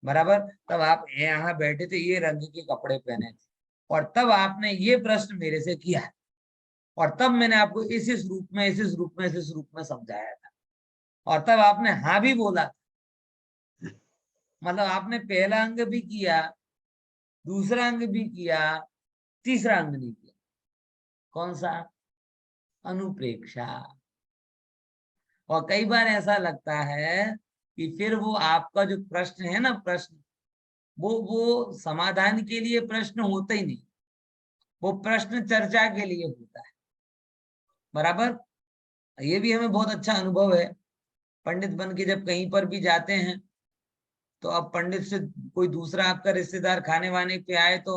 बराबर। तब आप यहाँ बैठे थे, ये रंग के कपड़े पहने थे, और तब आपने ये प्रश्न मेरे से किया, और तब मैंने आपको इस रूप में, इस रूप में, इस रूप में समझाया था, और तब आपने हाँ भी बोला। मतलब आपने पहला अंग भी किया, दूसरा अंग भी किया, तीसरा अंग नहीं किया। कौन सा? अनुप्रेक्षा। और कई बार ऐसा लगता है कि फिर वो आपका जो प्रश्न है ना, प्रश्न वो समाधान के लिए प्रश्न होता ही नहीं, वो प्रश्न चर्चा के लिए होता है। बराबर। ये भी हमें बहुत अच्छा अनुभव है, पंडित बन के जब कहीं पर भी जाते हैं तो अब पंडित से कोई दूसरा आपका रिश्तेदार खाने वाने पे आए तो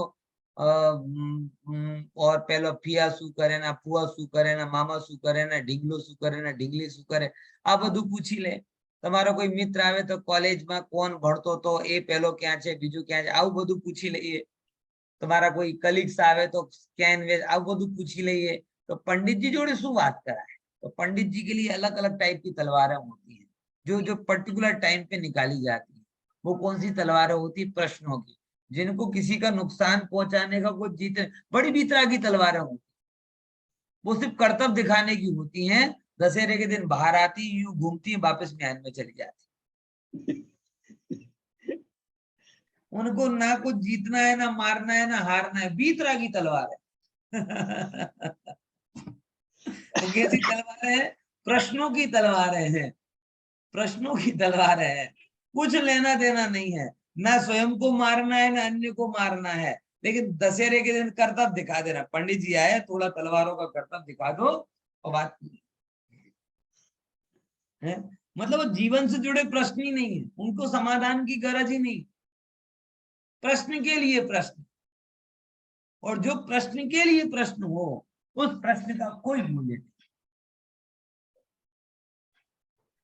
और पहले पिया शू करे ना, फुआ शू करे ना, मामा शू करे ना, ढींगलो शू करे ना, ढींगली शू करे, आ બધું પૂછી લે। તમારો કોઈ મિત્ર આવે તો કોલેજમાં કોણ ભણતો તો એ પહેલો ક્યાં છે, બીજું ક્યાં છે, આવું બધું પૂછી લઈએ। તમારા કોઈ કલીગ્સ આવે તો સ્કેન વે આવું બધું પૂછી લઈએ। तो पंडित जी जोड़े શું વાત કરાય? तो पंडित जी के लिए अलग अलग टाइप की तलवारें होती हैं जो जो पर्टिकुलर टाइम पे निकाली जाती है। वो कौन सी तलवारें होती है? प्रश्नों की, जिनको किसी का नुकसान पहुंचाने का कोई जीत, बड़ी भीतरा की तलवारें होती, वो सिर्फ कर्तव्य दिखाने की होती हैं। दशहरे के दिन बाहर आती, यूं घूमती, वापस म्यान में चली जाती। उनको ना कुछ जीतना है, ना मारना है, ना हारना है, भीतरा की तलवार है। वो कैसी तलवारें हैं? प्रश्नों की तलवारें हैं, प्रश्नों की तलवारें हैं। कुछ लेना देना नहीं है, ना स्वयं को मारना है, ना अन्य को मारना है, लेकिन दशहरे के दिन कर्तव्य दिखा देना। पंडित जी आए, थोड़ा तलवारों का कर्तव्य दिखा दो और बात है। मतलब वो जीवन से जुड़े प्रश्न ही नहीं है, उनको समाधान की गरज ही नहीं, प्रश्न के लिए प्रश्न। और जो प्रश्न के लिए प्रश्न हो, उस प्रश्न का कोई मूल्य नहीं।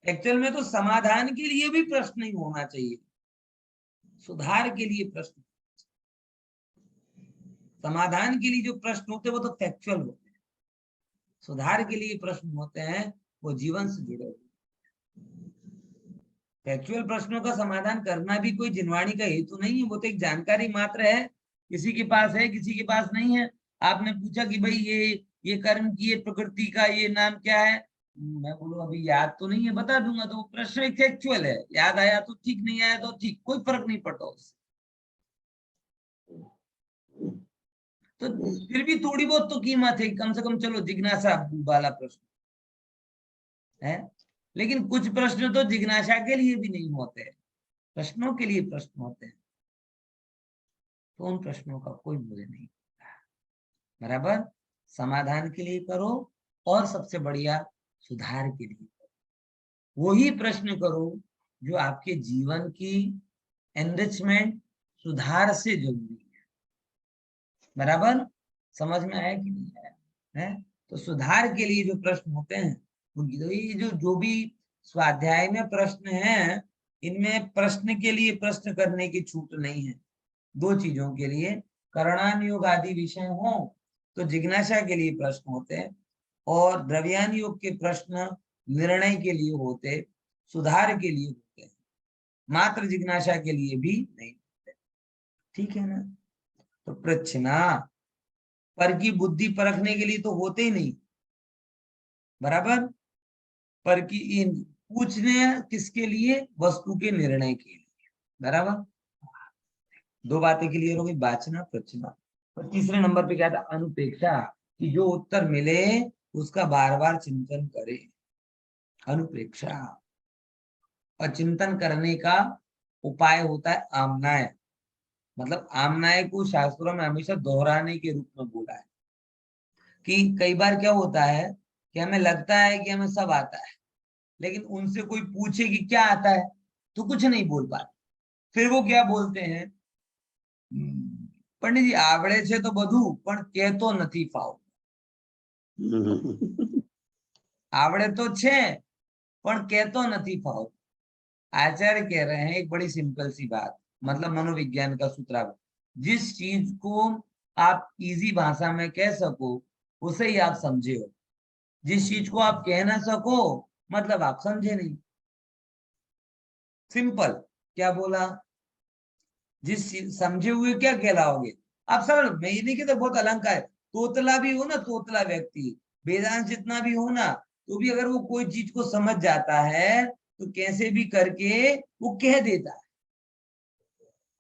एक्चुअल में तो समाधान के लिए भी प्रश्न नहीं होना चाहिए, सुधार के लिए प्रश्न। समाधान के लिए जो प्रश्न होते हैं वो तो फैक्चुअल होते हैं, सुधार के लिए प्रश्न होते हैं वो जीवन से जुड़े हुए। फैक्चुअल प्रश्नों का समाधान करना भी कोई जिनवाणी का हेतु नहीं है, वो तो एक जानकारी मात्र है। किसी के पास है, किसी के पास नहीं है। आपने पूछा कि भाई ये कर्म की, ये प्रकृति का ये नाम क्या है? मैं बोलूं अभी याद तो नहीं है, बता दूंगा। तो वो प्रश्न एक फैक्चुअल है, याद आया तो ठीक, नहीं आया तो ठीक, कोई फर्क नहीं पड़ता उससे। तो फिर भी थोड़ी बहुत तो कीमत है, कम से कम चलो जिज्ञासा वाला प्रश्न है। लेकिन कुछ प्रश्न तो जिज्ञासा के लिए भी नहीं होते, प्रश्नों के लिए प्रश्न होते हैं, तो उन प्रश्नों का कोई मूल्य नहीं होता। बराबर। समाधान के लिए करो और सबसे बढ़िया सुधार के लिए करो। वही प्रश्न करो जो आपके जीवन की एनरिचमेंट, सुधार से जरूरी है। बराबर। समझ में आया कि नहीं आया है? तो सुधार के लिए जो प्रश्न होते हैं उनकी, तो ये जो भी स्वाध्याय में प्रश्न हैं, इनमें प्रश्न के लिए प्रश्न करने की छूट नहीं है। दो चीजों के लिए, करणान योग आदि विषय हो तो जिज्ञासा के लिए प्रश्न होते हैं, और द्रव्यान योग के प्रश्न निर्णय के लिए होते, सुधार के लिए होते हैं, मात्र जिज्ञासा के लिए भी नहीं होते। ठीक है ना? तो प्रश्ना पर की बुद्धि परखने के लिए तो होते ही नहीं। बराबर। पर की इन पूछने किसके लिए? वस्तु के निर्णय के लिए। बराबर। दो बातें क्लियर हो गई, वाचना प्रश्ना। और तीसरे नंबर पे क्या था? अनुपेक्षा, कि जो उत्तर मिले उसका बार बार चिंतन करे। अनुपेक्षा। और चिंतन करने का उपाय होता है आमनाय। मतलब आमनाय को शास्त्रों में हमेशा दोहराने के रूप में बोला है। कि कई बार क्या होता है कि हमें लगता है कि हमें सब आता है, लेकिन उनसे कोई पूछे कि क्या आता है तो कुछ नहीं बोल पाते। फिर वो क्या बोलते हैं? पंडित जी आवड़े છે તો બધું પણ કહેતો નથી ફાવ। आवड़े तो छे पण कहतो नहीं फाव। आचार्य कह रहे हैं एक बड़ी सिंपल सी बात, मतलब मनोविज्ञान का सूत्रावत, जिस चीज को आप इजी भाषा में कह सको उसे ही आप समझे हो। जिस चीज को आप कह ना सको मतलब आप समझे नहीं। सिंपल। क्या बोला? जिस समझे हुए क्या कहलाओगे आप? सरल। मैं ये नहीं कहता बहुत अलंकार, तोतला भी हो ना, तोतला व्यक्ति वेदांत जितना भी हो ना, तो भी अगर वो कोई चीज को समझ जाता है तो कैसे भी करके वो कह देता है,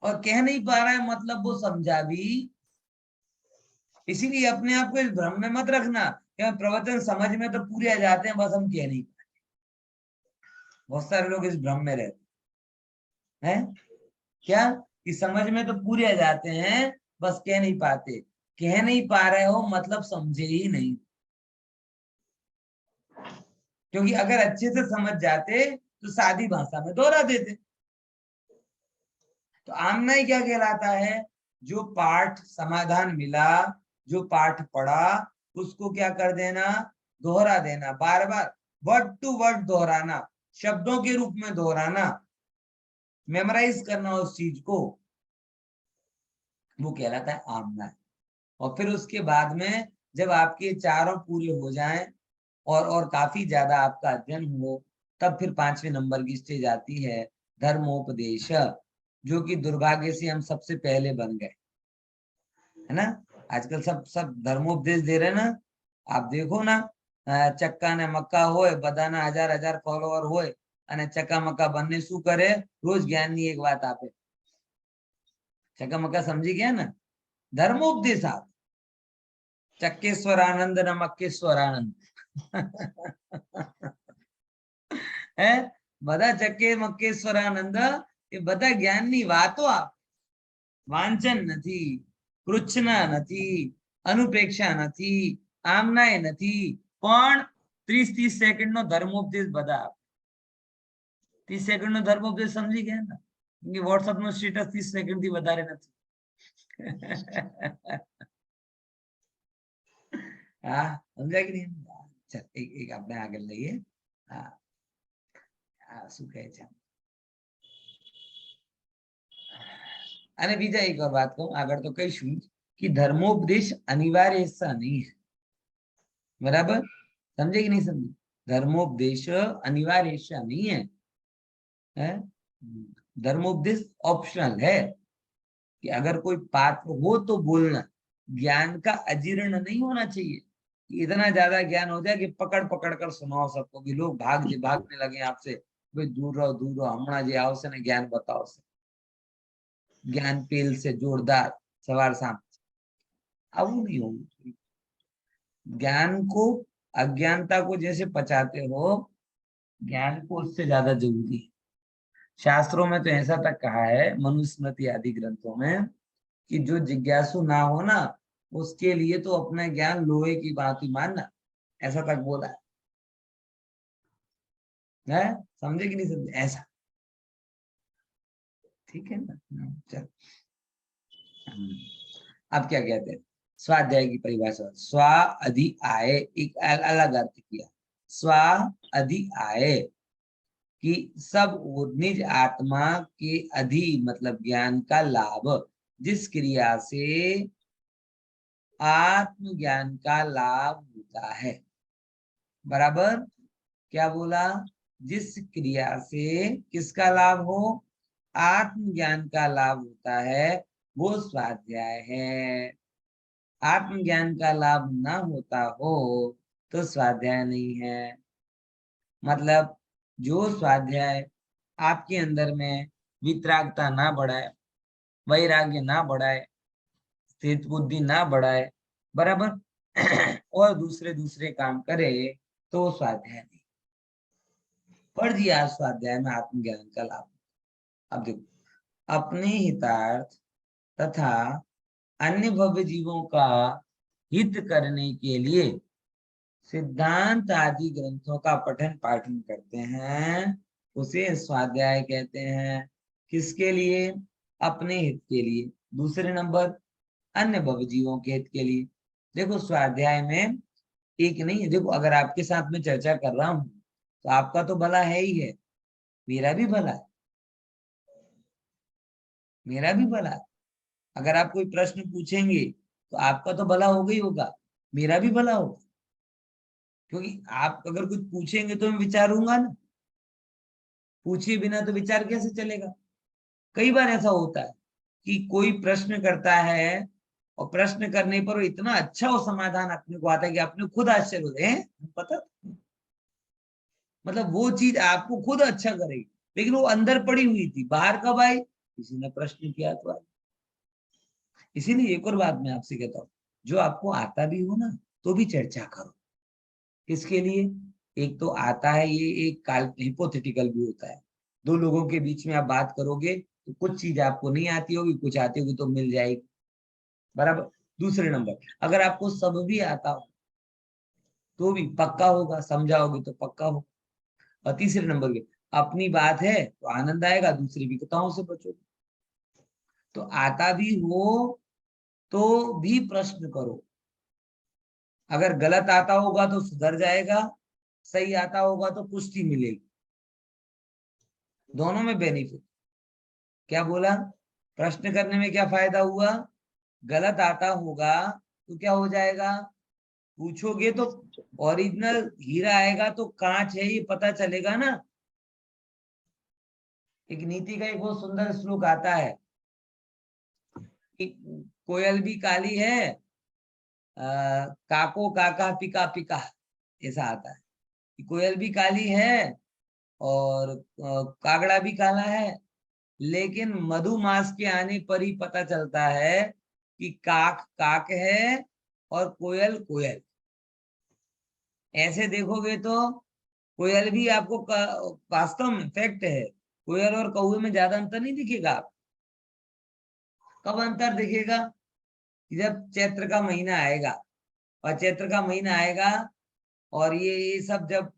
और कह नहीं पा रहा है मतलब वो समझा भी। इसीलिए अपने आप को इस भ्रम में मत रखना कि प्रवचन समझ में तो पूरे आ जाते हैं, बस हम कह नहीं पाते। बहुत सारे लोग इस भ्रम में रहते हैं। क्या कि समझ में तो पूरे आ जाते हैं, बस कह नहीं पाते। कह नहीं पा रहे हो मतलब समझे ही नहीं, क्योंकि अगर अच्छे से समझ जाते तो सादी भाषा में दोहरा देते। तो आमना ही क्या कहलाता है? जो पाठ समाधान मिला, जो पाठ पढ़ा, उसको क्या कर देना? दोहरा देना, बार बार वर्ड टू वर्ड दोहराना, शब्दों के रूप में दोहराना, मेमोराइज करना उस चीज को, वो कहलाता है आमना। और फिर उसके बाद में जब आपके चारों पूरे हो जाएं और काफी ज्यादा आपका अध्ययन हो, तब फिर 5वें नंबर की स्टेज आती है धर्मोपदेश, जो कि दुर्भाग्य से हम सबसे पहले बन गए, है ना। आजकल सब धर्मोपदेश दे रहे ना। आप देखो ना, चक्का ने मक्का होए, बधाना 1000 फॉलोअर होए અને ચક્કા મક્કા બંને શું કરે? રોજ જ્ઞાનની એક વાત આપે। ચક્કા મક્કા સમજી ગયા ને? ધર્મોપદેશ આપે। ચક્કેશ્વર આનંદ ને મક્કેશ્વર આનંદ હે, બધા ચક્કે મક્કેશ્વર આનંદ એ બધા જ્ઞાનની વાતો આપે। વાંચન નથી, કૃચ્છના નથી, અનુપેક્ષા નથી, આમનાય નથી, પણ 30-30 સેકન્ડ નો ધર્મોપદેશ બધા આપે। 30 સેકન્ડ નો ધર્મોપદેશ સમજી ગયા ને? કે વોટ્સએપ નો સ્ટેટસ 30 સેકન્ડ થી વધારે નથી। હા, સમજાય કે નહીં? ચલ એક આપણે આગળ લઈએ। હા, શું કહે છે? અને બીજા એક વાર વાત કહું, આગળ તો કહીશું कि धर्मोपदेश अनिवार्य हिस्सा नहीं है। बराबर समझे कि नहीं समझे? धर्मोपदेश अनिवार्य हिस्सा नहीं है, धर्मोपदेश ऑप्शनल है कि अगर कोई पात्र हो तो बोलना। ज्ञान का अजीर्ण नहीं होना चाहिए कि इतना ज्यादा ज्ञान हो जाए कि पकड़ पकड़ कर सुनाओ सबको, कि लोग भागने लगे आपसे, भाई दूर रहो हमणा जे आवशे ने ज्ञान बताओ से, ज्ञान पेल से जोरदार सवार साम, आવું नहीं होना चाहिए। ज्ञान को, अज्ञानता को जैसे पचाते हो, ज्ञान को उससे ज्यादा जरूरी है। शास्त्रों में तो ऐसा तक कहा है, मनुस्मृति आदि ग्रंथों में, कि जो जिज्ञासु ना हो ना, उसके लिए तो अपना ज्ञान लोहे की भांति मानना, ऐसा तक बोला है। समझे कि नहीं समझे? ऐसा ठीक है ना। चल, अब क्या कहते हैं? स्वाध्याय की परिभाषा, स्व अधि आय, एक अलग अर्थ किया। स्व अधि आय कि सब निज आत्मा के अधि मतलब ज्ञान का लाभ, जिस क्रिया से आत्मज्ञान का लाभ होता है। बराबर क्या बोला? जिस क्रिया से किसका लाभ हो? आत्मज्ञान का लाभ होता है, वो स्वाध्याय है। आत्मज्ञान का लाभ ना होता हो तो स्वाध्याय नहीं है। मतलब जो स्वाध्याय आपके अंदर में वितरागता ना बढ़ाए, वैराग्य ना बढ़ाए, स्थित बुद्धि ना बढ़ाए, बराबर और दूसरे काम करे, तो स्वाध्याय नहीं। पढ़ दिया स्वाध्याय में आत्मज्ञान का लाभ। अब देखो, अपने हितार्थ तथा अन्य भव्य जीवों का हित करने के लिए सिद्धांत आदि ग्रंथों का पठन पाठन करते हैं, उसे स्वाध्याय कहते हैं। किसके लिए? अपने हित के लिए। दूसरे नंबर, अन्य भव्य जीवों के हित के लिए। देखो स्वाध्याय में एक नहीं है। देखो अगर आपके साथ में चर्चा कर रहा हूं तो आपका तो भला है ही है, मेरा भी भला है, मेरा भी भला है। अगर आप कोई प्रश्न पूछेंगे तो आपका तो भला होगा ही होगा, मेरा भी भला होगा, क्योंकि आप अगर कुछ पूछेंगे तो मैं विचारूंगा ना, पूछे बिना तो विचार कैसे चलेगा। कई बार ऐसा होता है कि कोई प्रश्न करता है और प्रश्न करने पर इतना अच्छा वो समाधान अपने को आता है कि अपने खुद आश्चर्य होते हैं, पता मतलब वो चीज आपको खुद अच्छा करेगी, लेकिन वो अंदर पड़ी हुई थी, बाहर कब आई? किसी ने प्रश्न किया तो आई। इसीलिए एक और बात मैं आपसे कहता हूँ, जो आपको आता भी हो ना तो भी चर्चा करो। किसके लिए? एक तो आता है, ये एक हिपोथेटिकल भी होता है। दो लोगों के बीच में आप बात करोगे तो कुछ चीज आपको नहीं आती होगी, कुछ आती होगी तो मिल जाएगी, बराबर। दूसरे नंबर, अगर आपको सब भी आता हो तो भी पक्का होगा, समझाओगे तो पक्का हो। और तीसरे नंबर पे, अपनी बात है तो आनंद आएगा, दूसरी विकताओं से बचोगे। तो आता भी हो तो भी प्रश्न करो, अगर गलत आता होगा तो सुधर जाएगा, सही आता होगा तो पुष्टि मिलेगी, दोनों में बेनिफिट। क्या बोला? प्रश्न करने में क्या फायदा हुआ? गलत आता होगा तो क्या हो जाएगा, पूछोगे तो ओरिजिनल हीरा आएगा तो कांच है ये पता चलेगा ना। एक नीति का एक बहुत सुंदर श्लोक आता है कि कोयल भी काली है, काको काका पिका पिका, ऐसा आता है कि कोयल भी काली है और कागड़ा भी काला है, लेकिन मधुमास के आने पर ही पता चलता है कि काक काक है और कोयल कोयल। ऐसे देखोगे तो कोयल भी आपको वास्तव में फैक्ट है, कोयल और कौवे में ज्यादा अंतर नहीं दिखेगा। कब अंतर दिखेगा? कि जब चैत्र का महीना आएगा, और चैत्र का महीना आएगा और ये सब जब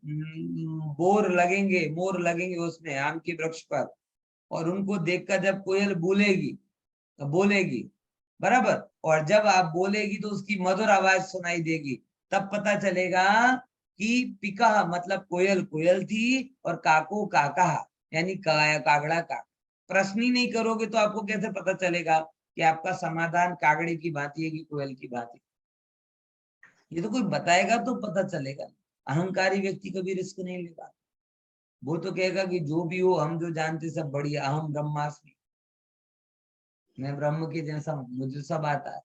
बोर लगेंगे, मोर लगेंगे उसमें आम के वृक्ष पर, और उनको देखकर जब कोयल बोलेगी तो बोलेगी, बराबर। और जब आप बोलेगी तो उसकी मधुर आवाज सुनाई देगी, तब पता चलेगा कि पिका मतलब कोयल कोयल थी और काको काका यानी कागड़ा का। प्रश्न ही नहीं करोगे तो आपको कैसे पता चलेगा कि आपका समाधान कागड़े की भांति है कि कोयल की भांति? ये तो कोई बताएगा तो पता चलेगा। अहंकारी व्यक्ति कभी रिस्क नहीं लेगा, वो तो कहेगा कि जो भी हो हम जो जानते सब बढ़िया, अहम ब्रह्मास्मि, मैं ब्रह्म के जैसा हूं, मुझे सब आता है।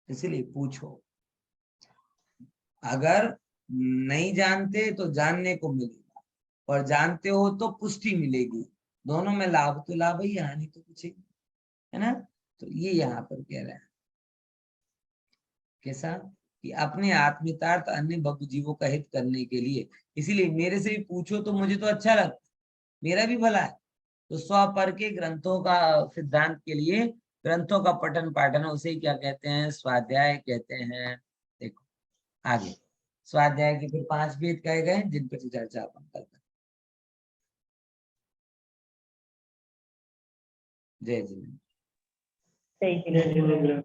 इसलिए पूछो, अगर नहीं जानते तो जानने को मिलेगा, और जानते हो तो पुष्टि मिलेगी, दोनों में लाभ तो लाभ ही, हानि तो कुछ ही, है ना। तो ये यहाँ पर कह रहे हैं कैसा कि अपने आत्मितार्थ अन्य भक्त जीवों का हित करने के लिए, इसीलिए मेरे से भी पूछो तो मुझे तो अच्छा लगता, मेरा भी भला है। तो स्वपर के ग्रंथों का सिद्धांत के लिए ग्रंथों का पठन पाठन, उसे क्या कहते हैं? स्वाध्याय कहते हैं। देखो आगे स्वाध्याय के फिर 5 वेद कहे गए जिन पर चर्चा अपन करते हैं। जय जिनेन्द्र। जय जिनेन्द्र।